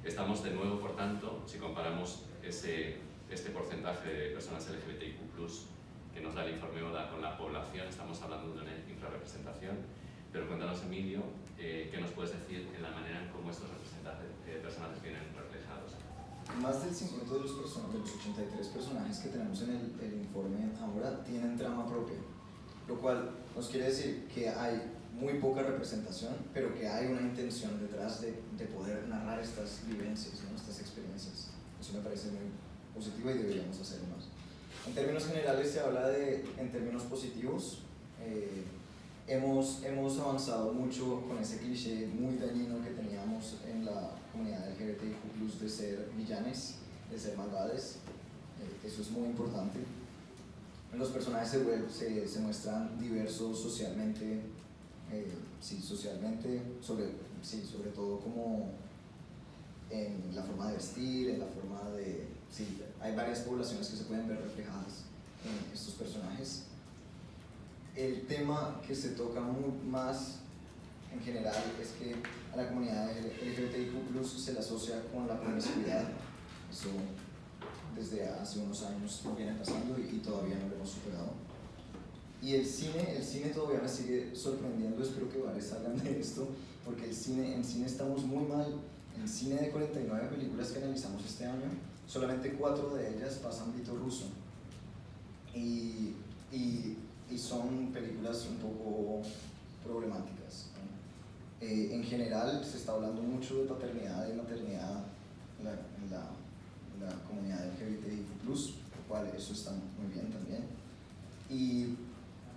Estamos de nuevo, por tanto, si comparamos este porcentaje de personas LGBTIQ+, que nos da el informe ODA con la población, estamos hablando de una infrarrepresentación. Pero cuéntanos, Emilio, ¿qué nos puedes decir en la manera en cómo estos personajes vienen reflejados? Más del 50% de los 83 personajes que tenemos en el informe ahora tienen trama propia, lo cual nos quiere decir que hay muy poca representación, pero que hay una intención detrás de poder narrar estas vivencias, ¿no? Estas experiencias. Eso me parece muy positivo y deberíamos hacerlo más. En términos generales se habla en términos positivos. Hemos avanzado mucho con ese cliché muy dañino que teníamos en la comunidad LGBTIQ+, de ser villanes, de ser malvados. Eso es muy importante. Los personajes se muestran diversos socialmente, sobre todo como en la forma de vestir, en la forma de... Sí, hay varias poblaciones que se pueden ver reflejadas en estos personajes. El tema que se toca más en general es que a la comunidad LGBTIQ+ se le asocia con la promiscuidad. Eso desde hace unos años viene pasando y todavía no lo hemos superado. Y el cine todavía me sigue sorprendiendo, espero que varios hablen de esto, porque en cine estamos muy mal. En cine de 49 películas que analizamos este año, solamente 4 de ellas pasan ámbito ruso. Y son películas un poco problemáticas, ¿no? En general se está hablando mucho de paternidad y maternidad en la comunidad LGBTIQ+, lo cual eso está muy bien también. Y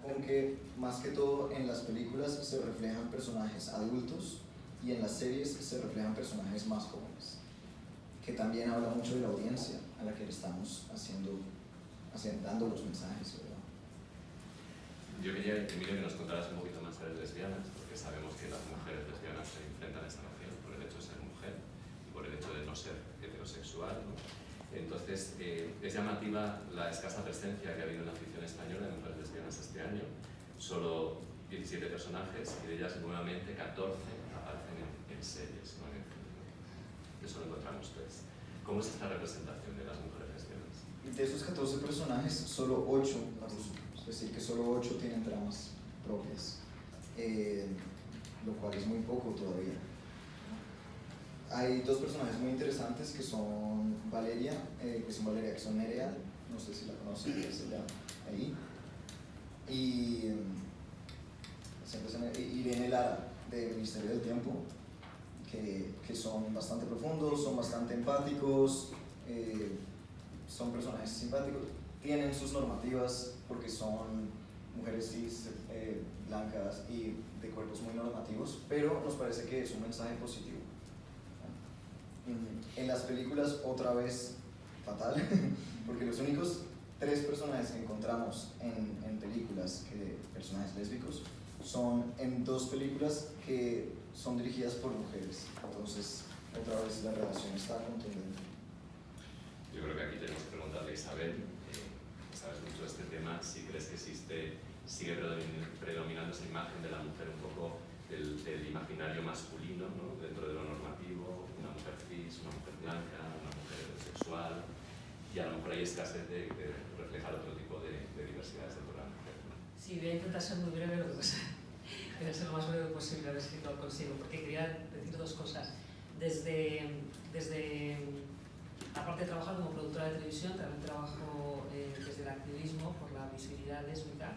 aunque más que todo en las películas se reflejan personajes adultos y en las series se reflejan personajes más jóvenes, que también habla mucho de la audiencia a la que le estamos dando los mensajes, ¿verdad? Yo quería, Emilio, que nos contaras un poquito más sobre lesbianas, porque sabemos que las mujeres lesbianas se enfrentan a esta noción por el hecho de ser mujer y por el hecho de no ser heterosexual, ¿no? Entonces, es llamativa la escasa presencia que ha habido en la ficción española de mujeres lesbianas este año. Solo 17 personajes y de ellas nuevamente 14 aparecen en series, no en el film. Eso lo encontramos 3. ¿Cómo es esta representación de las mujeres lesbianas? De esos 14 personajes, solo 8 es decir, que solo 8 tienen tramas propias, lo cual es muy poco todavía. Hay 2 personajes muy interesantes que son Valeria, que son Nerea no sé si la conocen, es ella ahí. Y Irene Lara, de Ministerio del Tiempo, que son bastante profundos, son bastante empáticos, son personajes simpáticos, tienen sus normativas porque son mujeres cis, blancas y de cuerpos muy normativos, pero nos parece que es un mensaje positivo. En las películas, otra vez, fatal, porque los únicos 3 personajes que encontramos en películas, personajes lésbicos, son en 2 películas que son dirigidas por mujeres. Entonces, otra vez la relación está contundente. Yo creo que aquí tenemos que preguntarle a Isabel, que sabes mucho de este tema, si crees que sigue predominando esa imagen de la mujer un poco del imaginario masculino, ¿no? Dentro de lo normativo, una mujer cis, una mujer blanca, una mujer heterosexual, y a lo mejor hay escasez de reflejar otro tipo de diversidades dentro de la mujer, ¿no? Sí, voy a intentar ser muy breve, lo que pasa voy a ser lo más breve posible, a ver si lo consigo, porque quería decir 2 cosas. Desde aparte de trabajar como productora de televisión, también trabajo desde el activismo por la visibilidad lésbica,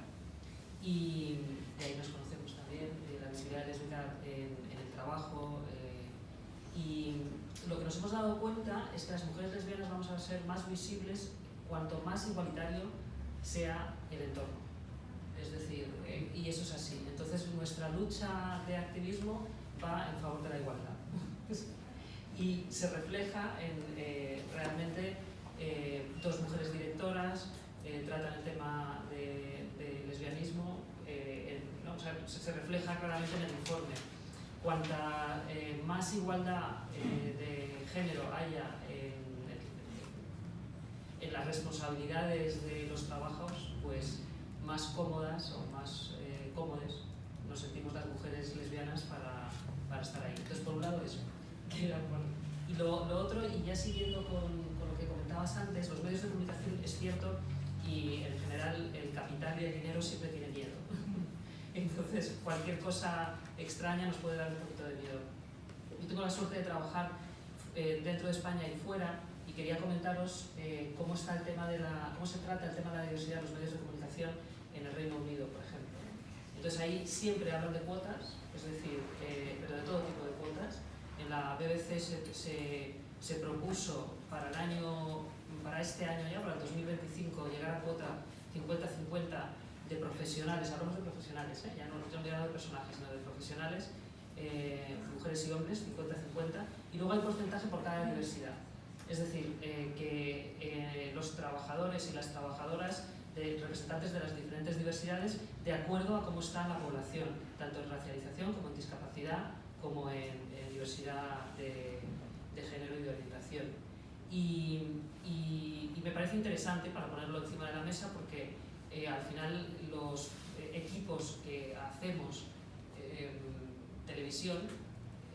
y de ahí nos conocemos también, la visibilidad lésbica en el trabajo, y lo que nos hemos dado cuenta es que las mujeres lesbianas vamos a ser más visibles cuanto más igualitario sea el entorno. Es decir, y eso es así. Entonces nuestra lucha de activismo va en favor de la igualdad. Y se refleja en realmente 2 mujeres directoras, tratan el tema de lesbianismo, ¿no? O sea, se refleja claramente en el informe. Cuanta más igualdad de género haya en las responsabilidades de los trabajos, pues más cómodas o más cómodes nos sentimos las mujeres lesbianas para estar ahí. Entonces, por un lado eso. Y lo otro, y ya siguiendo con lo que comentabas antes, los medios de comunicación es cierto, y en general el capital y el dinero siempre tienen miedo. Entonces, cualquier cosa extraña nos puede dar un poquito de miedo. Yo tengo la suerte de trabajar dentro de España y fuera, y quería comentaros cómo se trata el tema de la diversidad en los medios de comunicación en el Reino Unido, por ejemplo. Entonces ahí siempre hablan de cuotas, es decir, pero de todo tipo de cuotas. En la BBC se propuso para este año ya, para el 2025, llegar a cuota 50-50 de profesionales, hablamos de profesionales, ya no de personajes, sino de profesionales, mujeres y hombres, 50-50, y luego hay porcentaje por cada diversidad. Es decir, que los trabajadores y las trabajadoras, representantes de las diferentes diversidades, de acuerdo a cómo está la población, tanto en racialización como en discapacidad, como en diversidad de género y de orientación. Y me parece interesante para ponerlo encima de la mesa, porque al final los equipos que hacemos televisión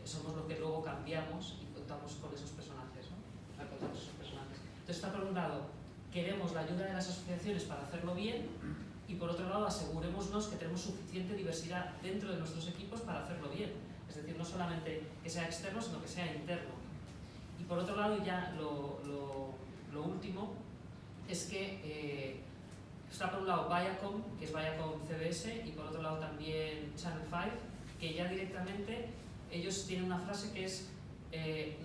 somos los que luego cambiamos y contamos con esos personajes, ¿no? Entonces, está por un lado, queremos la ayuda de las asociaciones para hacerlo bien, y por otro lado, asegurémonos que tenemos suficiente diversidad dentro de nuestros equipos para hacerlo bien. Es decir, no solamente que sea externo, sino que sea interno. Y por otro lado, ya lo último es que está por un lado Viacom, que es Viacom CBS, y por otro lado también Channel 5, que ya directamente ellos tienen una frase que es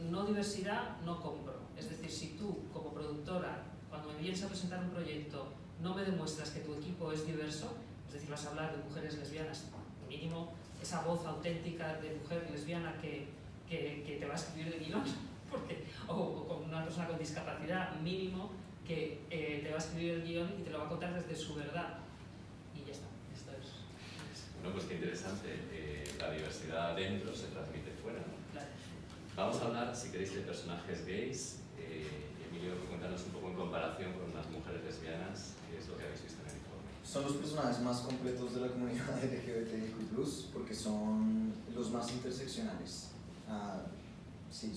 no diversidad, no compro. Es decir, si tú como productora, cuando me vienes a presentar un proyecto, no me demuestras que tu equipo es diverso, es decir, vas a hablar de mujeres lesbianas, mínimo esa voz auténtica de mujer lesbiana que te va a escribir el guión, o con una persona con discapacidad, mínimo que te va a escribir el guión y te lo va a contar desde su verdad. Y ya está, esto es. Bueno, pues qué interesante, la diversidad dentro se transmite fuera, ¿no? Claro. Vamos a hablar, si queréis, de personajes gays. Emilio, cuéntanos un poco en comparación con las mujeres lesbianas, qué es lo que habéis visto en el informe. Son los personajes más completos de la comunidad LGBTIQ+, porque son los más interseccionales. Sí,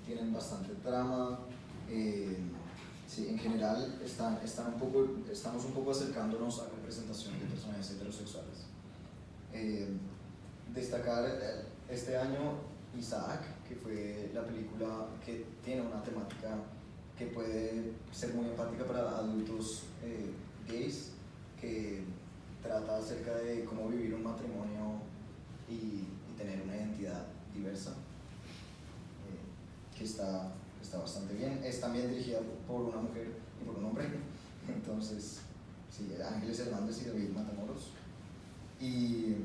tienen bastante trama. Sí, en general estamos un poco acercándonos a representación de personajes heterosexuales. Destacar este año Isaac, que fue la película que tiene una temática que puede ser muy empática para adultos gays, que trata acerca de cómo vivir un matrimonio y tener una identidad diversa, que está bastante bien. Es también dirigida por una mujer y por un hombre, entonces, sí, Ángeles Hernández y David Matamoros. Y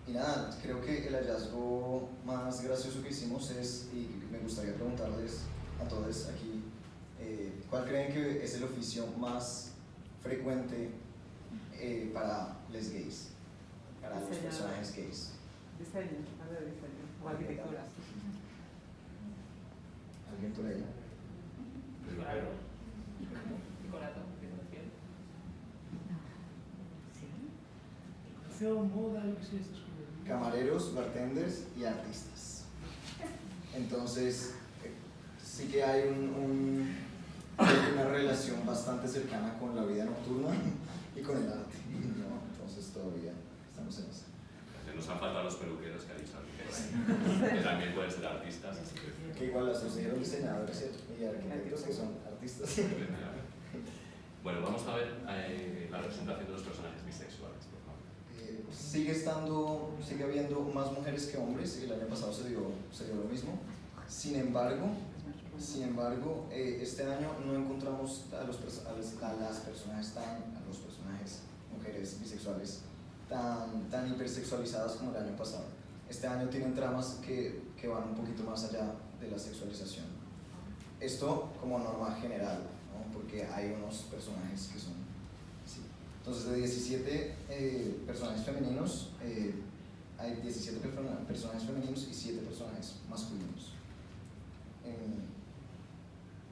nada, creo que el hallazgo más gracioso que hicimos es, y me gustaría preguntarles a todos aquí, ¿cuál creen que es el oficio más frecuente para les gays, para los personajes gays? Diseño, algo de diseño, o arquitectura. ¿Alguien por ahí? Decoración, moda, lo que sea, estas cosas. Camareros, bartenders y artistas. Entonces, sí que hay una relación bastante cercana con la vida nocturna y con el arte, ¿no? Entonces todavía estamos en eso. Nos han faltado los peluqueros que ha dicho Enrique, que también pueden ser artistas. Así que igual asociaron diseñadores y arquitectos que son artistas. Bueno, vamos a ver la representación de los personajes bisexuales, por favor. Sigue habiendo más mujeres que hombres, y el año pasado se dio lo mismo. Sin embargo, este año no encontramos a los personajes mujeres bisexuales tan hipersexualizadas como el año pasado. Este año tienen tramas que van un poquito más allá de la sexualización. Esto como norma general, ¿no? Porque hay unos personajes que son así. Entonces, de 17 personajes femeninos, hay 17 personajes femeninos y 7 personajes masculinos.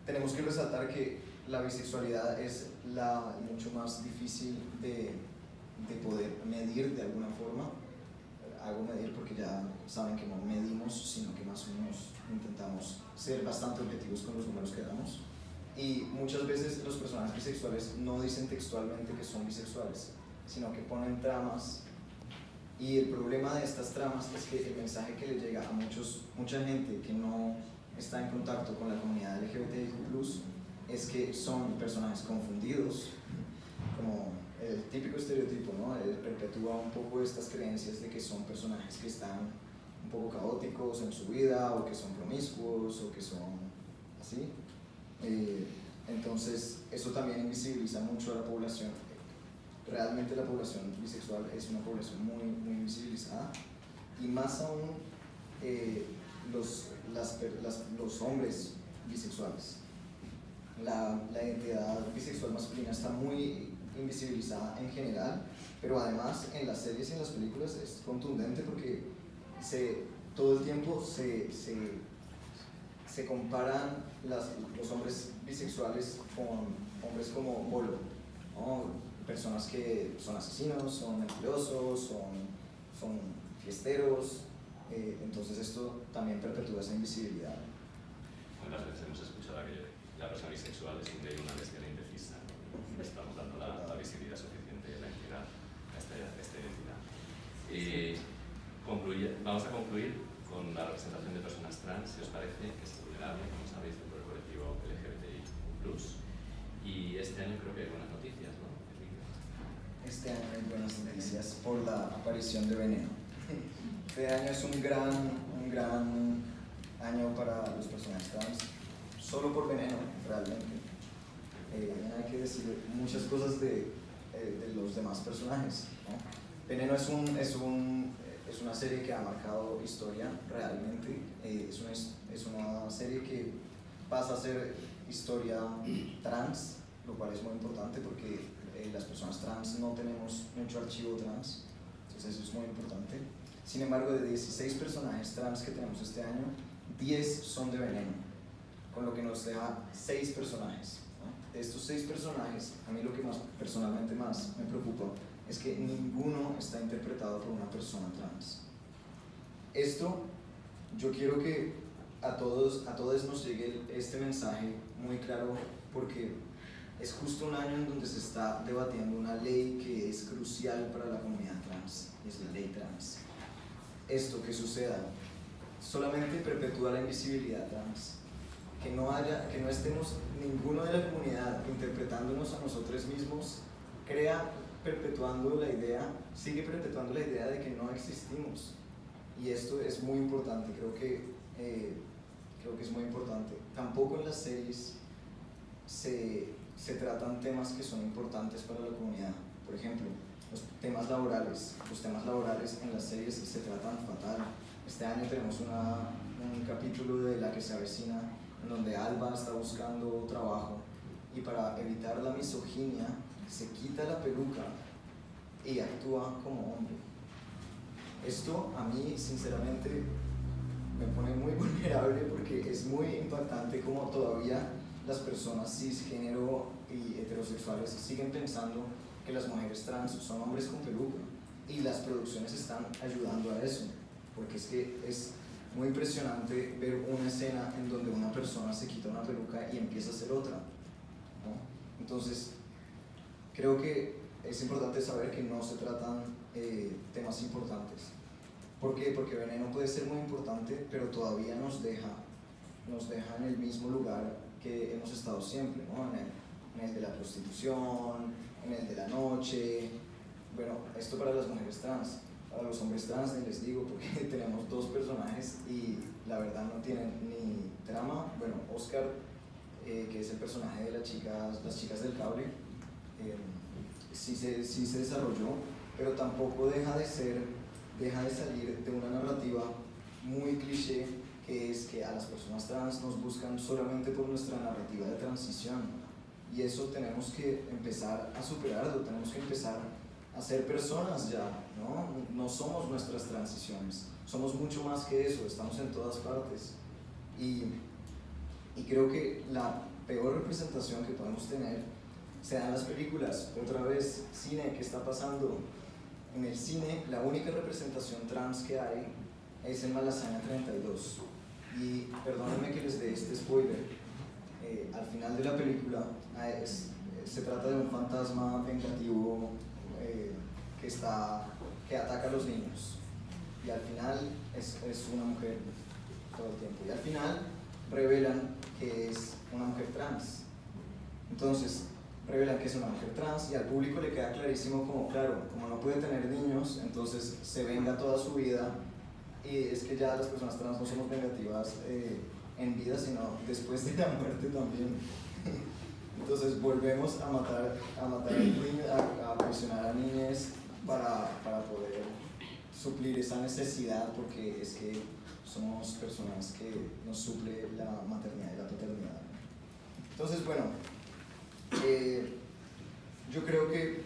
Tenemos que resaltar que la bisexualidad es la mucho más difícil de poder medir de alguna forma. Hago medir porque ya saben que no medimos, sino que más o menos intentamos ser bastante objetivos con los números que damos. Y muchas veces los personajes bisexuales no dicen textualmente que son bisexuales, sino que ponen tramas. Y el problema de estas tramas es que el mensaje que le llega a mucha gente que no está en contacto con la comunidad LGBTIQ+, es que son personajes confundidos, como el típico estereotipo, ¿no? Perpetúa un poco estas creencias de que son personajes que están un poco caóticos en su vida, o que son promiscuos, o que son así. Entonces, eso también invisibiliza mucho a la población. Realmente la población bisexual es una población muy, muy invisibilizada, y más aún los hombres bisexuales. La identidad bisexual masculina está muy invisibilizada en general, pero además en las series y en las películas es contundente porque todo el tiempo se comparan los hombres bisexuales con hombres como Bolo, ¿no? Personas que son asesinos, son mentirosos, son fiesteros. Entonces esto también perpetúa esa invisibilidad. ¿Cuántas veces hemos escuchado que la persona bisexual es un gay, una lesbiana indecisa? ¿No? Estamos dando la visibilidad suficiente, la entidad, a esta identidad. Vamos a concluir con la representación de personas trans, si os parece, que es vulnerable, como sabéis, dentro del colectivo LGBTIQ+. Y este año creo que hay buenas noticias, ¿no? Este año hay buenas noticias por la aparición de Veneno. Este año es un gran año para los personajes trans, solo por Veneno, realmente. Hay que decir muchas cosas de los demás personajes, ¿no? Veneno es una serie que ha marcado historia realmente. Es una serie que pasa a ser historia trans, lo cual es muy importante porque las personas trans no tenemos mucho archivo trans, entonces eso es muy importante. Sin embargo, de 16 personajes trans que tenemos este año, 10 son de Veneno, con lo que nos deja 6 personajes, ¿no? De estos 6 personajes, a mí lo que personalmente más me preocupa es que ninguno está interpretado por una persona trans. Esto, yo quiero que a todos nos llegue este mensaje muy claro, porque es justo un año en donde se está debatiendo una ley que es crucial para la comunidad trans, es la ley trans. Esto que suceda solamente perpetúa la invisibilidad trans, que no estemos ninguno de la comunidad interpretándonos a nosotros mismos, sigue perpetuando la idea de que no existimos. Y esto es muy importante, creo que es muy importante. Tampoco en las series se tratan temas que son importantes para la comunidad. Por ejemplo, los temas laborales en las series se tratan fatal. Este año tenemos un capítulo de La que se avecina, en donde Alba está buscando trabajo y para evitar la misoginia se quita la peluca y actúa como hombre. Esto a mí sinceramente me pone muy vulnerable porque es muy impactante como todavía las personas cisgénero y heterosexuales siguen pensando que las mujeres trans son hombres con peluca, y las producciones están ayudando a eso, porque es que es muy impresionante ver una escena en donde una persona se quita una peluca y empieza a ser otra, ¿no? Entonces creo que es importante saber que no se tratan temas importantes. ¿Por qué? Porque Veneno puede ser muy importante, pero todavía nos deja en el mismo lugar que hemos estado siempre, ¿no? En el de la prostitución, en el de la noche. Bueno, esto para las mujeres trans. Para los hombres trans ni les digo, porque tenemos dos personajes y la verdad no tienen ni trama. Bueno, Oscar, que es el personaje de las chicas del cable, sí se desarrolló, pero tampoco deja de salir de una narrativa muy cliché, que es que a las personas trans nos buscan solamente por nuestra narrativa de transición, y eso tenemos que empezar a superarlo, tenemos que empezar a ser personas ya, ¿no? No somos nuestras transiciones, somos mucho más que eso, estamos en todas partes, y creo que la peor representación que podemos tener se da en las películas. Otra vez, cine, ¿qué está pasando? En el cine, la única representación trans que hay es en Malasaña 32. Y perdónenme que les dé este spoiler. Al final de la película se trata de un fantasma vengativo que ataca a los niños. Y al final es una mujer todo el tiempo. Y al final revelan que es una mujer trans. Entonces, revelan que es una mujer trans y al público le queda clarísimo como no puede tener niños, entonces se venga toda su vida, y es que ya las personas trans no somos negativas en vida, sino después de la muerte también. Entonces volvemos a matar a presionar a niñas para poder suplir esa necesidad, porque es que somos personas que nos suple la maternidad y la paternidad. Entonces, bueno, yo creo que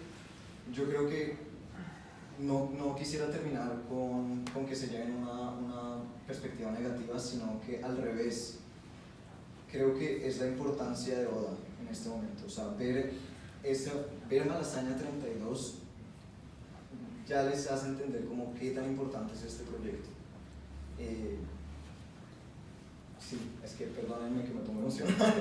no quisiera terminar con que se lleven una perspectiva negativa, sino que al revés. Creo que es la importancia de Oda en este momento. O sea, ver Malasaña 32 ya les hace entender como qué tan importante es este proyecto. Sí, es que perdónenme que me pongo emocionado,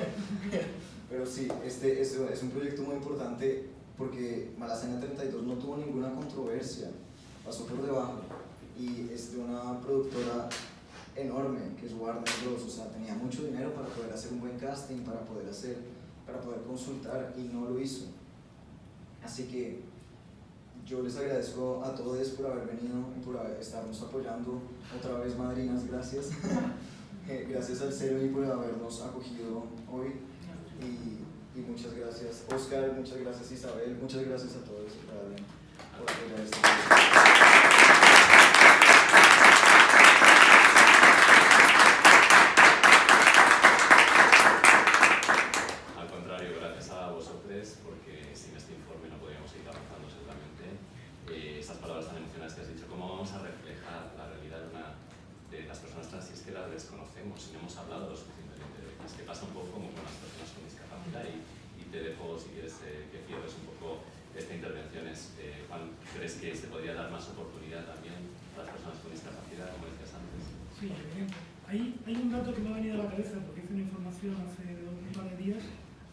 pero sí, este es un proyecto muy importante porque Malasaña 32 no tuvo ninguna controversia, pasó por debajo, y es de una productora enorme que es Warner Bros. O sea, tenía mucho dinero para poder hacer un buen casting, para poder consultar, y no lo hizo. Así que yo les agradezco a todos por haber venido y por estarnos apoyando otra vez, madrinas, gracias. Gracias al CERVI por habernos acogido hoy, y muchas gracias Oscar, muchas gracias Isabel, muchas gracias a todos por apoyar este proyecto. Desconocemos y no hemos hablado lo suficientemente de ellas, que pasa un poco como con las personas con discapacidad, y te dejo, si quieres, que cierres un poco esta intervención. Juan, ¿crees que se podría dar más oportunidad también a las personas con discapacidad, como decías antes? Sí, hay un dato que me ha venido a la cabeza porque hice una información hace un par de días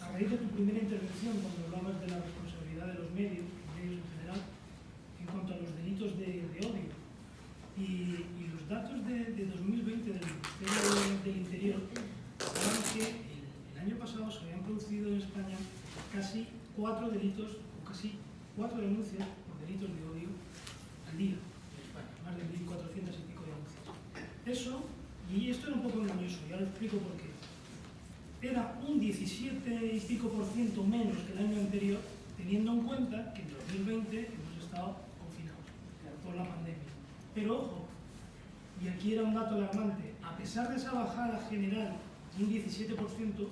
a raíz de tu primera intervención, cuando hablabas de la responsabilidad de los medios en general, en cuanto a los delitos de odio. Y los datos de 2020 del Ministerio del Interior hablan que 4 denuncias por delitos de odio al día en España, más de 1.400 y pico denuncias. Eso, y esto era un poco engañoso, ya lo explico por qué. Era un 17 y pico % menos que el año anterior, teniendo en cuenta que en 2020 hemos estado confinados por la pandemia. Pero ojo, y aquí era un dato alarmante, a pesar de esa bajada general de un 17%,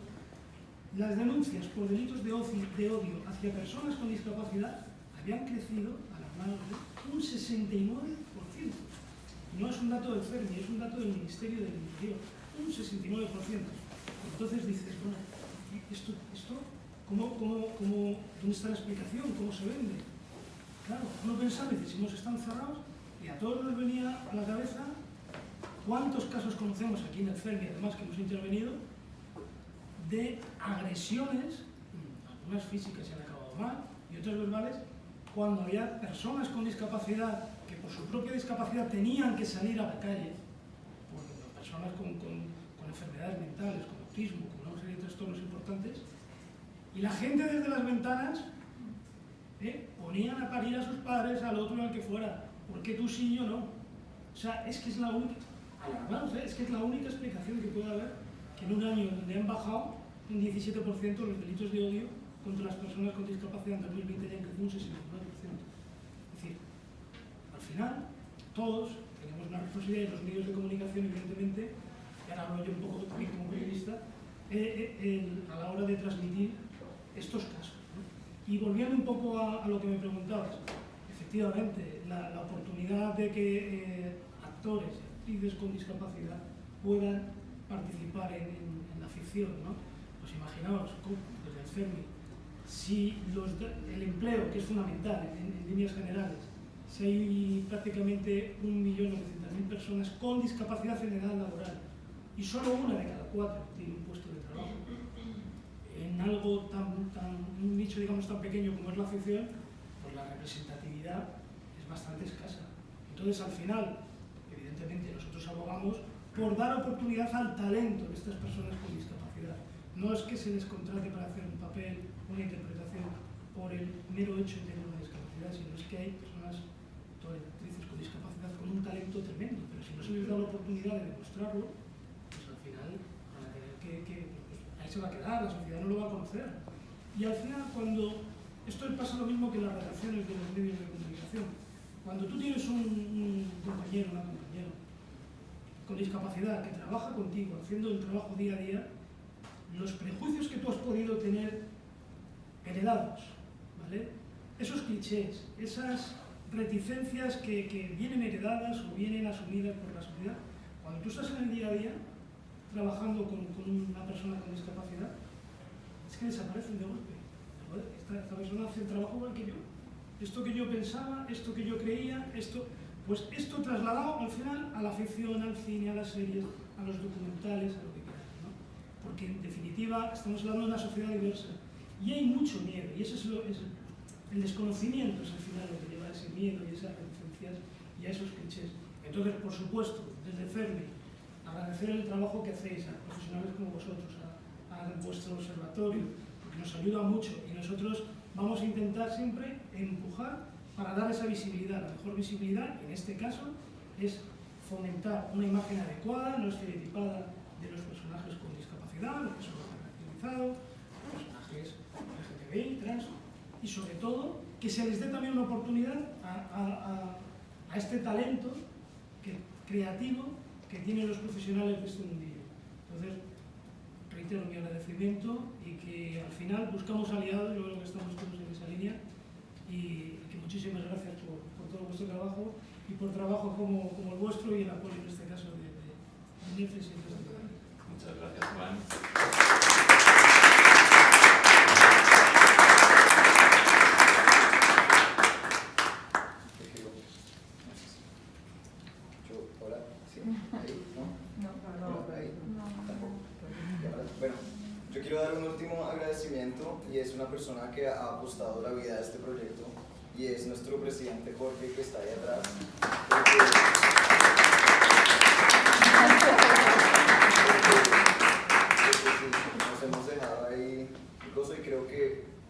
las denuncias por delitos de odio hacia personas con discapacidad habían crecido alarmantemente un 69%. No es un dato del CERMI, es un dato del Ministerio del Interior, un 69%. Entonces dices, bueno, ¿esto ¿dónde está la explicación? ¿Cómo se vende? Claro, uno pensaba, decimos, están cerrados, y a todos nos venía a la cabeza cuántos casos conocemos aquí en el CERMI, además que hemos intervenido, de agresiones, algunas físicas se han acabado mal y otras verbales, cuando había personas con discapacidad que por su propia discapacidad tenían que salir a la calle, personas con enfermedades mentales, con autismo, con una serie de trastornos importantes, y la gente desde las ventanas ponían a parir a sus padres, al otro, al que fuera. ¿Por qué tú sí y yo no? O sea, es que es la única, es que es la única explicación que puede haber que en un año donde han bajado un 17% los delitos de odio contra las personas con discapacidad, en 2020 ya han crecido un 69%. Es decir, al final, todos tenemos una responsabilidad, y los medios de comunicación, evidentemente, y ahora hablo yo un poco también como periodista, a la hora de transmitir estos casos, ¿no? Y volviendo un poco a lo que me preguntabas, efectivamente, la oportunidad de que actores y actrices con discapacidad puedan participar en la ficción, ¿no? Pues imaginaos, desde el CERMI, si el empleo, que es fundamental en líneas generales, si hay prácticamente 1.900.000 personas con discapacidad en edad laboral y solo una de cada 4 tiene un puesto de trabajo, en algo un nicho, digamos, tan pequeño como es la ficción, pues la representatividad es bastante escasa. Entonces, al final, evidentemente, nosotros abogamos por dar oportunidad al talento de estas personas con discapacidad. No es que se les contrate para hacer un papel, una interpretación, por el mero hecho de tener una discapacidad, sino es que hay personas, actrices con discapacidad, con un talento tremendo, pero si no se les da la oportunidad de demostrarlo, pues al final van a tener pues, ahí se va a quedar, la sociedad no lo va a conocer. Y al final, esto pasa lo mismo que en las redacciones de los medios de comunicación. Cuando tú tienes un compañero, una compañera con discapacidad que trabaja contigo, haciendo el trabajo día a día, los prejuicios que tú has podido tener heredados, ¿vale? Esos clichés, esas reticencias que vienen heredadas o vienen asumidas por la sociedad, cuando tú estás en el día a día trabajando con una persona con discapacidad, es que desaparecen de golpe. Esta persona hace el trabajo igual que yo. Esto que yo pensaba, esto que yo creía, pues esto trasladado al final a la ficción, al cine, a las series, a los documentales, a lo que quieras, ¿no? Porque en definitiva estamos hablando de una sociedad diversa y hay mucho miedo, y eso es el desconocimiento, es al final lo que lleva a ese miedo y esas reticencias y a esos clichés. Entonces, por supuesto, desde CERMI, agradecer el trabajo que hacéis a profesionales como vosotros, a vuestro observatorio, porque nos ayuda mucho, y nosotros vamos a intentar siempre empujar para dar esa visibilidad. La mejor visibilidad, en este caso, es fomentar una imagen adecuada, no estereotipada, de los personajes con discapacidad, los que son caracterizados, los personajes LGTBI, trans, y sobre todo que se les dé también una oportunidad a este talento creativo que tienen los profesionales de este mundillo. Entonces, reitero mi agradecimiento y que al final buscamos aliados, yo creo que estamos todos en esa línea, y que muchísimas gracias por todo vuestro trabajo y por trabajo como el vuestro y el apoyo en este caso de Netflix y de Muchas gracias, Juan. Hola, ¿sí? ¿Ahí? ¿No? ¿Ahí? ¿Tampoco? Bueno, yo quiero dar un último agradecimiento, y es una persona que ha apostado la vida a este proyecto, y es nuestro presidente Jorge, que está ahí atrás. Nos hemos dejado ahí, y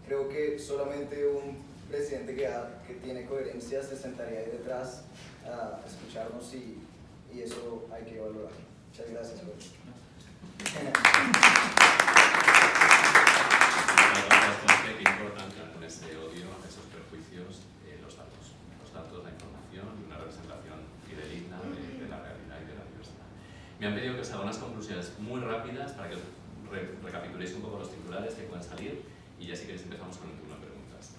creo que solamente un presidente gente que tiene coherencia se sentaría ahí detrás a escucharnos y eso hay que valorar. Muchas gracias por eso. Qué importante con ese odio, esos prejuicios, los datos, la información y una representación fidedigna de la realidad y de la diversidad. Me han pedido que os haga unas conclusiones muy rápidas para que recapituléis un poco los titulares que puedan salir y ya si queréis empezamos con el turno de preguntas.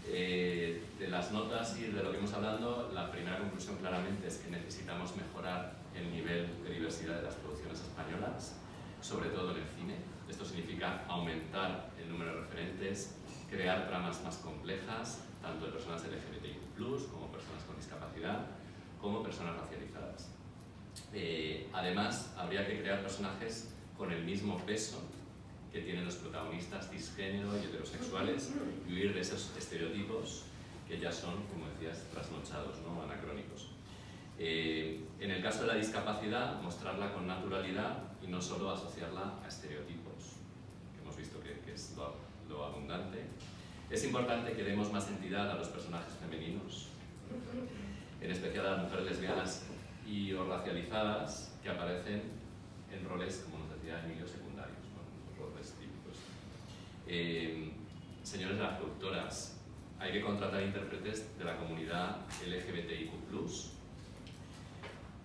De las notas y de lo que hemos hablado, la primera conclusión claramente es que necesitamos mejorar el nivel de diversidad de las producciones españolas, sobre todo en el cine. Esto significa aumentar el número de referentes, crear tramas más complejas, tanto de personas LGBTIQ+, como personas con discapacidad, como personas racializadas. Además, habría que crear personajes con el mismo peso que tienen los protagonistas cisgénero y heterosexuales y huir de esos estereotipos que ya son, como decías, trasnochados, ¿no? Anacrónicos. En el caso de la discapacidad, mostrarla con naturalidad y no solo asociarla a estereotipos, que hemos visto que es lo abundante. Es importante que demos más entidad a los personajes femeninos, en especial a las mujeres lesbianas y o racializadas que aparecen en roles, como nos decía Emilio, secundarios, ¿no? Roles típicos. Señores de las productoras, hay que contratar intérpretes de la comunidad LGBTIQ+,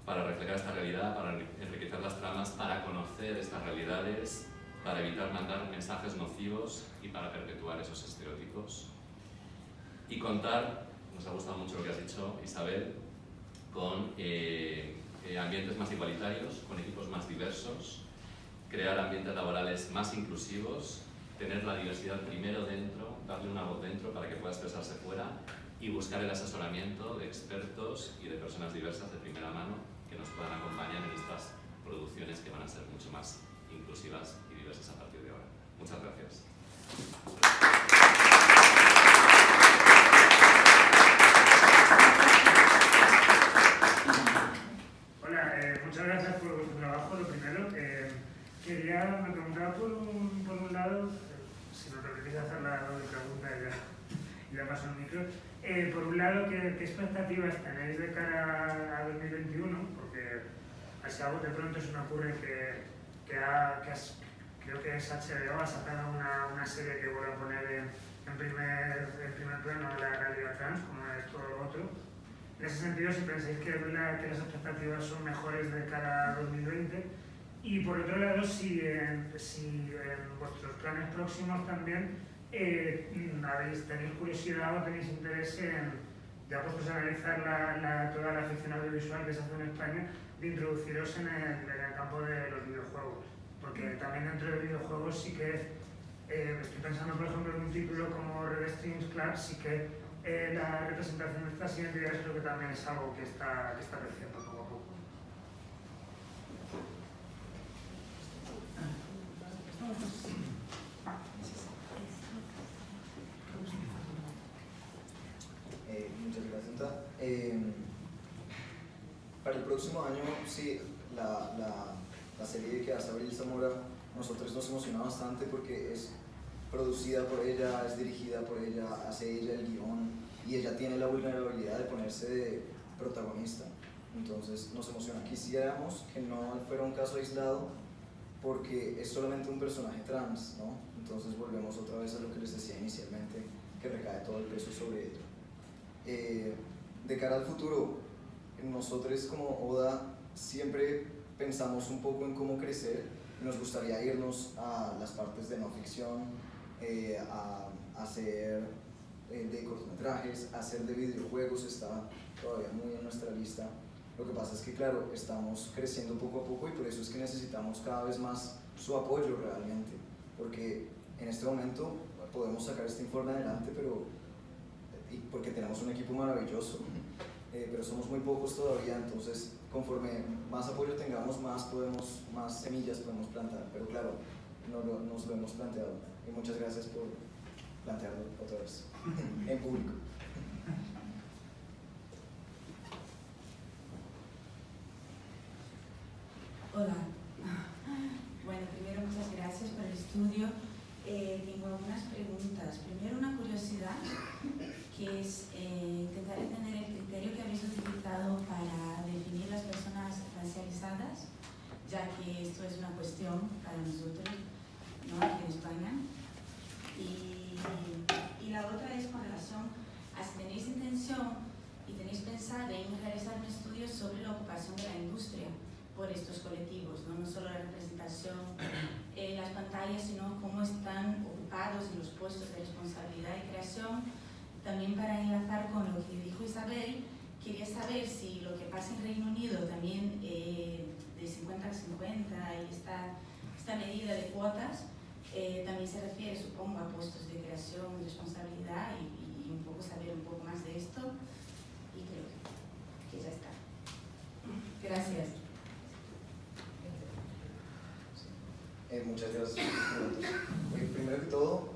para reflejar esta realidad, para enriquecer las tramas, para conocer estas realidades, para evitar mandar mensajes nocivos y para perpetuar esos estereotipos. Y contar, nos ha gustado mucho lo que has dicho, Isabel, con ambientes más igualitarios, con equipos más diversos, crear ambientes laborales más inclusivos, tener la diversidad primero dentro, darle una voz dentro para que pueda expresarse fuera y buscar el asesoramiento de expertos y de personas diversas de primera mano que nos puedan acompañar en estas producciones que van a ser mucho más inclusivas y diversas a partir de ahora. Muchas gracias. Hola, muchas gracias por vuestro trabajo. Lo primero, me preguntaba por un lado, si me permitís hacer la doble pregunta y ya paso el micro. Por un lado, ¿qué expectativas tenéis de cara a 2021? Porque así algo de pronto se me ocurre que creo que es HBO, ha sacado una serie que vuelve a poner en primer plano la realidad trans, como es todo lo otro. En ese sentido, si pensáis que las expectativas son mejores de cara a 2020, y por otro lado, si en vuestros planes próximos también tenéis curiosidad o tenéis interés en, ya puestos a analizar toda la ficción audiovisual que se hace en España, de introduciros en el campo de los videojuegos. Porque también dentro de videojuegos sí que estoy pensando, por ejemplo, en un título como Red Streams Club, sí que la representación de estas identidades creo que también es algo que está creciendo poco a poco. Muchas gracias. Para el próximo año, sí, la serie que hace Abril Zamora, nosotros nos emociona bastante porque es producida por ella, es dirigida por ella, hace ella el guión y ella tiene la vulnerabilidad de ponerse de protagonista. Entonces nos emociona. Quisiéramos que no fuera un caso aislado porque es solamente un personaje trans, ¿no? Entonces volvemos otra vez a lo que les decía inicialmente, que recae todo el peso sobre ella. De cara al futuro, nosotros como ODA siempre pensamos un poco en cómo crecer. Nos gustaría irnos a las partes de no ficción, a hacer de cortometrajes, a hacer de videojuegos, está todavía muy en nuestra lista. Lo que pasa es que, claro, estamos creciendo poco a poco y por eso es que necesitamos cada vez más su apoyo realmente, porque en este momento podemos sacar este informe adelante, porque tenemos un equipo maravilloso, pero somos muy pocos todavía, entonces conforme más apoyo tengamos, más semillas podemos plantar, pero claro, nos lo hemos planteado y muchas gracias por plantearlo otra vez en público. Hola. Bueno, primero muchas gracias por el estudio. Tengo algunas preguntas. Primero una curiosidad, que es intentar entender el criterio que habéis utilizado para definir las personas racializadas, ya que esto es una cuestión para nosotros, ¿no?, aquí en España. Y la otra es con relación a si tenéis intención y tenéis pensado en realizar un estudio sobre la ocupación de la industria por estos colectivos, no solo la representación en las pantallas, sino cómo están ocupados en los puestos de responsabilidad y creación. También para enlazar con lo que dijo Isabel, quería saber si lo que pasa en Reino Unido también de 50 a 50 y esta medida de cuotas también se refiere, supongo, a puestos de creación y responsabilidad y un poco saber un poco más de esto, y creo que ya está. Gracias. Muchas gracias por tus preguntas. Primero que todo,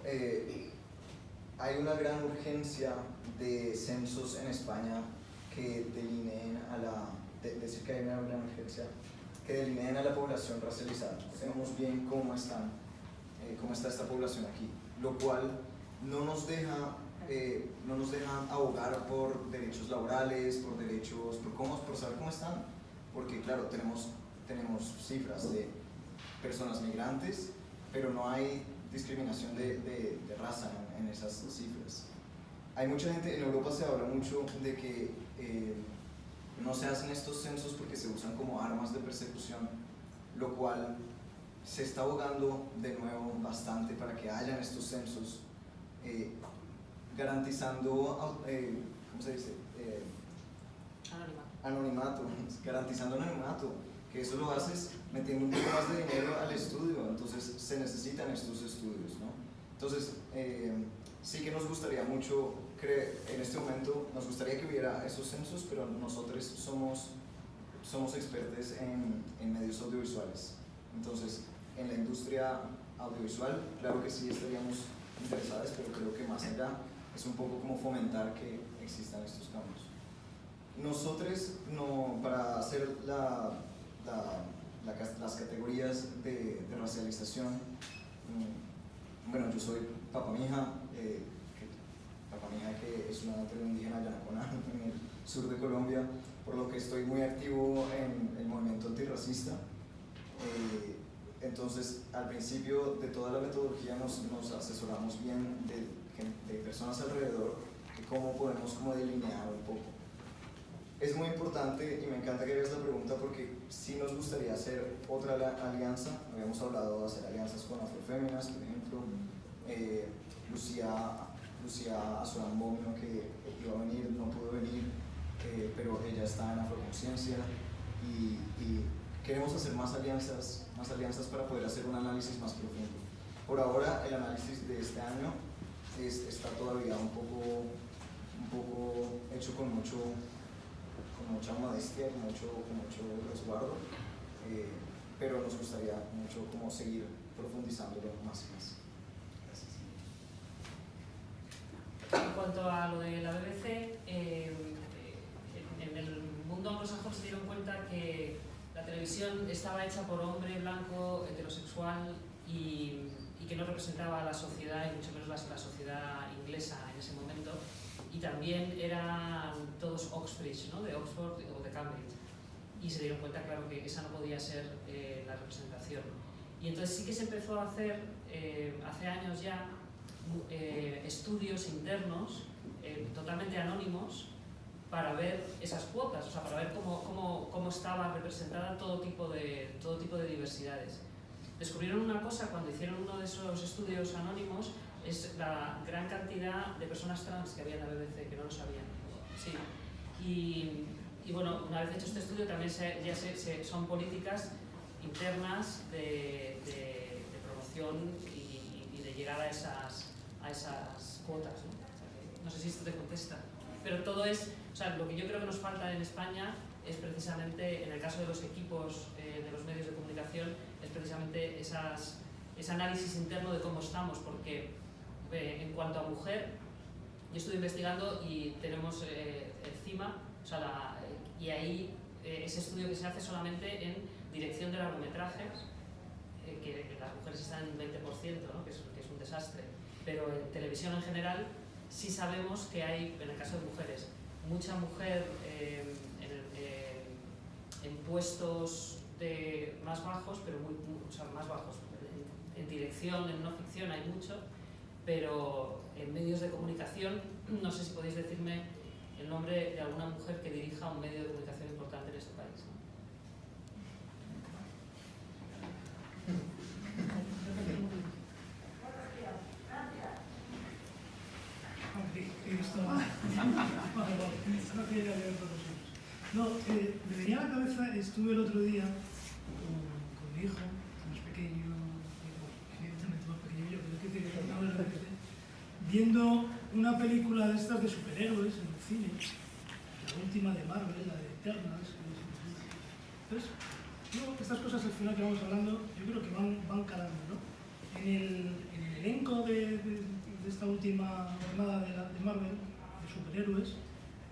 hay una gran urgencia de censos en España que delineen decir que hay una gran urgencia que delineen a la población racializada. Sabemos bien cómo está esta población aquí, lo cual no nos deja abogar por derechos laborales, por saber cómo están, porque claro, tenemos cifras de personas migrantes, pero no hay discriminación de raza en esas cifras. Hay mucha gente, en Europa se habla mucho de que no se hacen estos censos porque se usan como armas de persecución, lo cual se está abogando de nuevo bastante para que hayan estos censos, garantizando, ¿cómo se dice? Anonimato, garantizando anonimato, que eso lo haces metiendo un poco más de dinero al estudio, entonces se necesitan estos estudios, ¿no? Entonces, sí que nos gustaría mucho, en este momento, nos gustaría que hubiera esos censos, pero nosotros somos expertos en medios audiovisuales. Entonces, en la industria audiovisual, claro que sí estaríamos interesados, pero creo que más allá es un poco como fomentar que existan estos cambios. Nosotros, para hacer las categorías de racialización, bueno, yo soy Papamija, que es una tribu indígena Yanacona en el sur de Colombia, por lo que estoy muy activo en el movimiento antirracista. Entonces, al principio de toda la metodología nos asesoramos bien de personas alrededor de cómo podemos delinear un poco. Es muy importante y me encanta que hagas la pregunta porque sí nos gustaría hacer otra alianza. Habíamos hablado de hacer alianzas con Afroféminas, por ejemplo. Lucía Azurambomio, que iba a venir, no pudo venir, pero ella está en Afroconciencia y queremos hacer más alianzas para poder hacer un análisis más profundo. Por ahora, el análisis de este año está todavía un poco hecho con mucha modestia, con mucho resguardo, pero nos gustaría mucho seguir profundizándolo más y más. Gracias. En cuanto a lo de la BBC, en el mundo anglosajón se dieron cuenta que la televisión estaba hecha por hombre blanco, heterosexual y que no representaba a la sociedad, y mucho menos la sociedad inglesa en ese momento. Y también eran todos Oxbridge, ¿no?, de Oxford o de Cambridge. Y se dieron cuenta, claro, que esa no podía ser la representación. Y entonces sí que se empezó a hacer, hace años ya, estudios internos totalmente anónimos para ver esas cuotas, o sea, para ver cómo estaba representada todo tipo de diversidades. Descubrieron una cosa cuando hicieron uno de esos estudios anónimos, es la gran cantidad de personas trans que había en la BBC, que no lo sabían. Sí. Y bueno, una vez hecho este estudio, también son políticas internas de promoción y de llegar a esas cuotas, ¿no? O sea, no sé si esto te contesta. Pero todo es, o sea, lo que yo creo que nos falta en España es precisamente, en el caso de los equipos de los medios de comunicación, es precisamente ese análisis interno de cómo estamos, porque en cuanto a mujer, yo estuve investigando y tenemos el CIMA, o sea, y ahí ese estudio que se hace solamente en dirección de largometrajes, que las mujeres están en un 20%, ¿no?, que es un desastre, pero en televisión en general sí sabemos que hay, en el caso de mujeres, mucha mujer en puestos más bajos, pero o sea, más bajos, en dirección, en no ficción hay mucho, pero en medios de comunicación, no sé si podéis decirme el nombre de alguna mujer que dirija un medio de comunicación importante en este país, ¿no? No, me venía a la cabeza, estuve el otro día con mi hijo, más pequeño, evidentemente más pequeño yo, pero es que tiene que viendo una película de estas de superhéroes en el cine, la última de Marvel, la de Eternals. Entonces, estas cosas al final que vamos hablando, yo creo que van calando, ¿no? En el elenco de esta última jornada de Marvel, de superhéroes,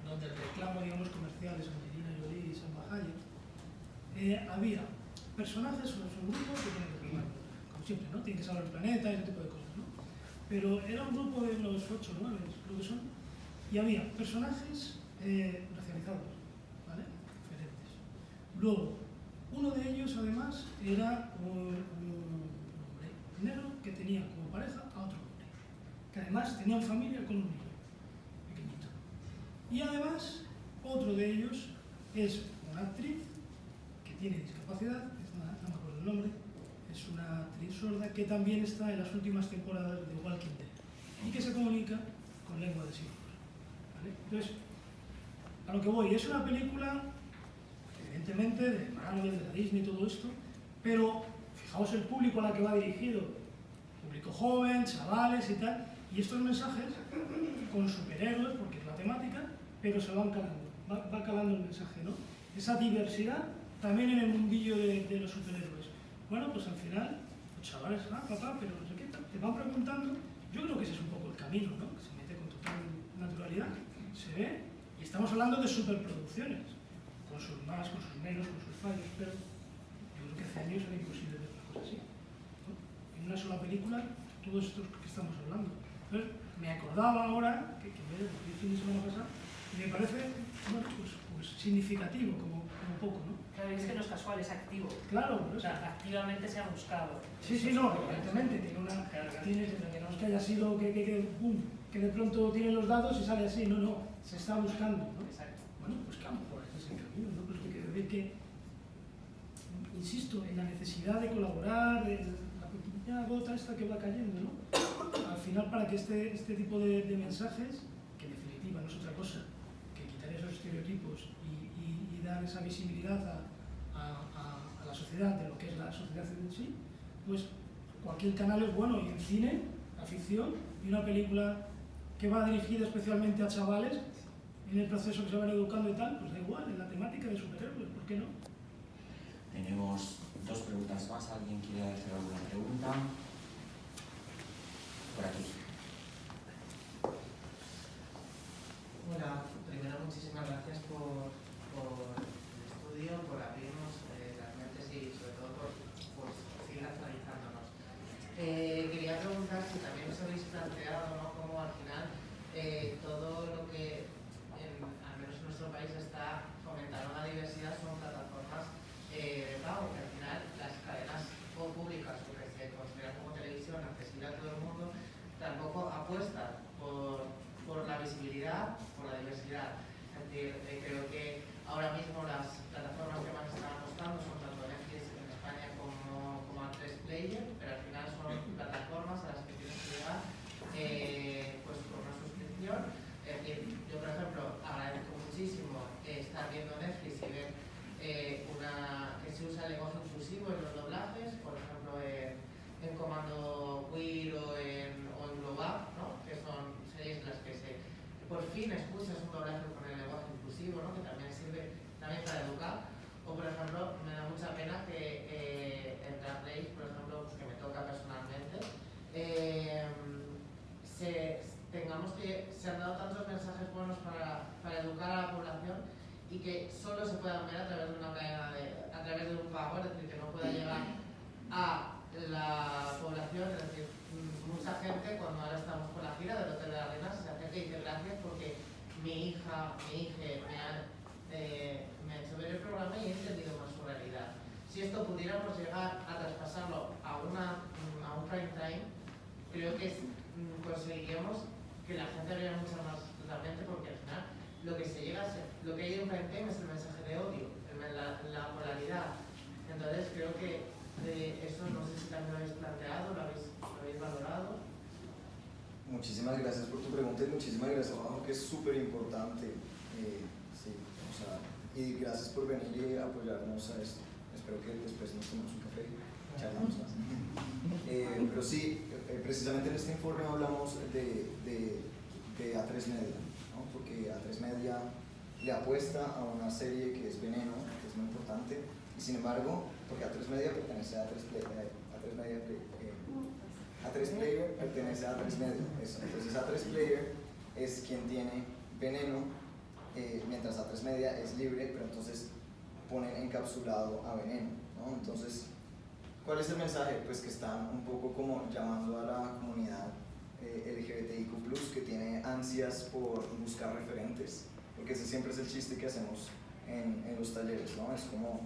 donde el reclamo, digamos, comercial es Angelina Jolie y Salma Hayek, había personajes, son grupos que tienen que reclamar, como siempre, ¿no? Tienen que salvar el planeta y ese tipo de cosas, ¿no? Pero era un grupo de unos 8 o 9, creo que son, y había personajes racializados, ¿vale? Diferentes. Luego, uno de ellos, además, era un hombre negro que tenía como pareja a otro hombre, que además tenía familia con un niño pequeñito. Y además, otro de ellos es una actriz que tiene discapacidad, no me acuerdo el nombre, es una actriz sorda que también está en las últimas temporadas de Walking Dead y que se comunica con lengua de signos, ¿vale? Entonces, a lo que voy, es una película, evidentemente, de Marvel, de la Disney y todo esto, pero fijaos el público a la que va dirigido, público joven, chavales y tal, y estos mensajes con superhéroes, porque es la temática, pero se van calando, va calando el mensaje, ¿no? Esa diversidad también en el mundillo de los superhéroes. Bueno, pues al final, los chavales, papá, pero no sé qué tal, te van preguntando. Yo creo que ese es un poco el camino, ¿no? Que se mete con total naturalidad, se ve, y estamos hablando de superproducciones, con sus más, con sus menos, con sus fallos, pero yo creo que hace años era imposible ver una cosa así, ¿no? En una sola película, todos estos que estamos hablando. Entonces, me acordaba ahora, que me vi el fin de semana pasado, y me parece, bueno, pues significativo, como poco, ¿no? Claro, es que no es casual, es activo. Claro, o sea, activamente se ha buscado. Sí, no, evidentemente, tiene que no es que haya sido que de pronto tiene los dados y sale así, no, se está buscando, ¿no? Exacto. Bueno, pues que a lo mejor este es el camino, ¿no? Pero hay que ver que, insisto, en la necesidad de colaborar, la pequeña gota esta que va cayendo, ¿no? Al final, para que este tipo de mensajes, que en definitiva no es otra cosa que quitar esos estereotipos y dar esa visibilidad a la sociedad, de lo que es la sociedad en sí, pues cualquier canal es bueno. Y en cine, la ficción, y una película que va dirigida especialmente a chavales, en el proceso que se van educando y tal, pues da igual, en la temática de superhéroes, ¿por qué no? Tenemos 2 preguntas más. ¿Alguien quiere hacer alguna pregunta? Por aquí. Hola, primero muchísimas gracias por el estudio, por abrirnos las mentes y sobre todo por seguir actualizándonos. Quería preguntar si también os habéis planteado, ¿no?, cómo al final todo lo que al menos en nuestro país está fomentando la diversidad son plataformas de pago, que al final las cadenas públicas o que se consideran como televisión accesible a todo el mundo tampoco apuestan por la visibilidad, por la diversidad. Es decir, creo que ahora mismo las plataformas que más están apostando son tanto Netflix en España como A3 Player, pero al final son plataformas a las que tienes que llegar pues con una suscripción. Es decir, yo por ejemplo agradezco muchísimo estar viendo Netflix y ver que se usa el lenguaje inclusivo en los doblajes, por ejemplo en Comando Queer o en Global, ¿no?, que son series en las que por fin escuchas un doblaje con el lenguaje inclusivo, ¿no?, que también sirve también para educar. O por ejemplo, me da mucha pena que en Drag Race, por ejemplo, que me toca personalmente, se han dado tantos mensajes buenos para educar a la población y que solo se puedan ver a través de una cadena a través de un pago, es decir, que no pueda llegar a la población. Es decir, mucha gente, cuando ahora estamos con la gira del Hotel de la Reina, se hace que dice gracias porque mi hija me ha hecho ver el programa y he entendido más su realidad. Si esto pudiéramos llegar a traspasarlo a un prime time, creo que conseguiríamos que la gente abriera mucho más la mente, porque al final lo que hay en prime time es el mensaje de odio, la polaridad. Entonces creo que eso no sé si también lo habéis planteado, lo habéis valorado. Muchísimas gracias por tu pregunta y muchísimas gracias, Juanjo, que es súper importante. Y gracias por venir y apoyarnos a esto. Espero que después nos tomemos un café y charlamos más. Pero sí, precisamente en este informe hablamos de A3 Media, ¿no? Porque A3 Media le apuesta a una serie que es Veneno, que es muy importante, y sin embargo, porque A3 Media pertenece a A3 Player pertenece a A3 Media. Entonces A3 Player es quien tiene Veneno, mientras A3 Media es libre, pero entonces ponen encapsulado a Veneno, ¿no? Entonces, ¿cuál es el mensaje? Pues que están un poco como llamando a la comunidad LGBTIQ+, que tiene ansias por buscar referentes, porque ese siempre es el chiste que hacemos en los talleres, ¿no? Es como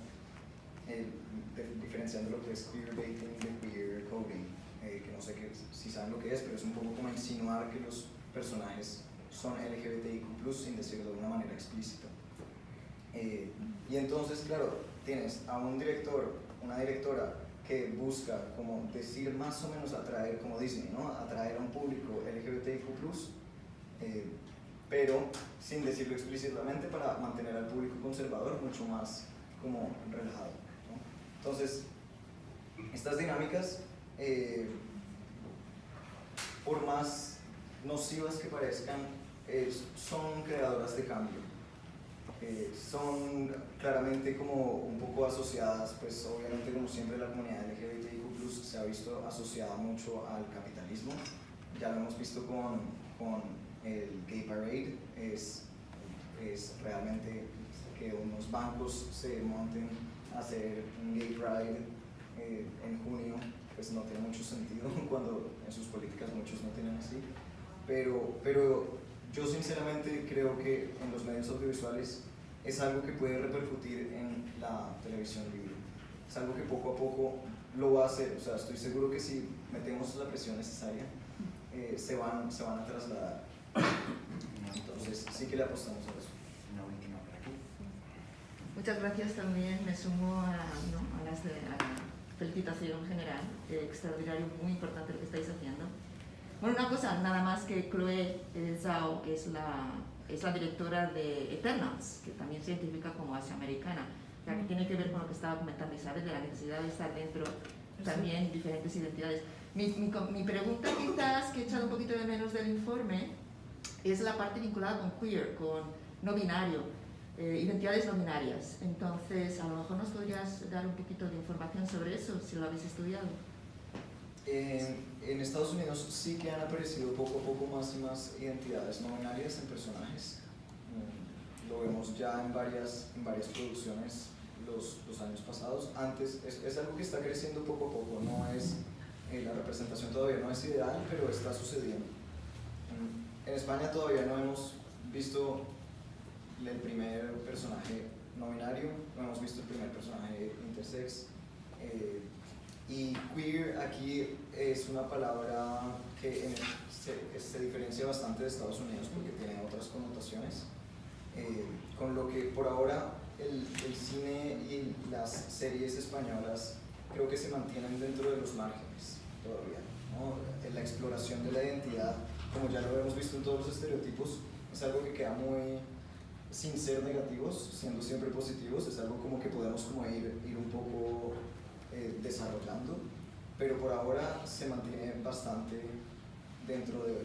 diferenciando lo que es queerbaiting de queer coding, que no sé si saben lo que es, pero es un poco como insinuar que los personajes son LGBTIQ+, sin decirlo de una manera explícita. Y entonces, claro, tienes a un director, una directora que busca como decir más o menos atraer, como Disney, ¿no? Atraer a un público LGBTIQ+, pero sin decirlo explícitamente para mantener al público conservador mucho más como relajado, ¿no? Entonces, estas dinámicas, por más nocivas que parezcan, son creadoras de cambio. Son claramente como un poco asociadas, pues obviamente como siempre la comunidad LGBTIQ+ se ha visto asociada mucho al capitalismo. Ya lo hemos visto con el Gay Parade, es realmente que unos bancos se monten a hacer un Gay Pride en junio, pues no tiene mucho sentido cuando en sus políticas muchos no tienen así, pero yo sinceramente creo que en los medios audiovisuales es algo que puede repercutir en la televisión libre. Es algo que poco a poco lo va a hacer. O sea, estoy seguro que si metemos la presión necesaria, se van a trasladar. Entonces, sí que le apostamos a eso. Una última por aquí. Muchas gracias también. Me sumo a la felicitación general. Extraordinario, muy importante lo que estáis haciendo. Bueno, una cosa, nada más que Chloe Zhao es la directora de Eternals, que también se identifica como asiamericana, o sea, que tiene que ver con lo que estaba comentando Isabel, de la necesidad de estar dentro también diferentes identidades. Mi pregunta quizás, que he echado un poquito de menos del informe, es la parte vinculada con queer, con no binario, identidades no binarias. Entonces, a lo mejor nos podrías dar un poquito de información sobre eso, si lo habéis estudiado. En Estados Unidos sí que han aparecido poco a poco más y más identidades no binarias en personajes. Lo vemos ya en varias producciones los años pasados. Antes es algo que está creciendo poco a poco, no es, la representación todavía no es ideal, pero está sucediendo. En España todavía no hemos visto el primer personaje no binario, no hemos visto el primer personaje intersex. Y queer aquí es una palabra que se diferencia bastante de Estados Unidos porque tiene otras connotaciones, con lo que por ahora el cine y las series españolas creo que se mantienen dentro de los márgenes todavía, ¿no? La exploración de la identidad, como ya lo hemos visto en todos los estereotipos, es algo que queda muy sin ser negativos, siendo siempre positivos, es algo como que podemos como ir un poco desarrollando, pero por ahora se mantiene bastante dentro de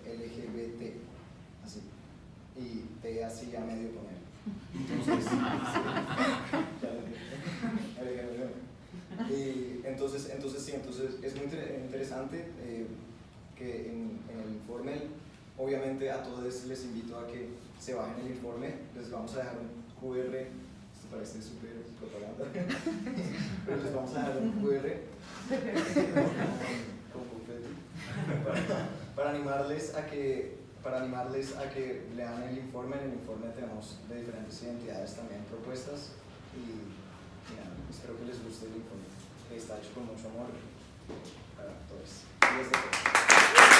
LGBT, así, y T así a medio poner. Entonces sí, es muy interesante que en el informe, obviamente a todos les invito a que se bajen el informe, les vamos a dejar un QR, esto parece súper propaganda, pero les vamos a dejar un QR con confeti para animarles a que para animarles a que lean el informe. En el informe tenemos de diferentes identidades también propuestas y nada, espero que les guste el informe, que está hecho con mucho amor para todos. Y desde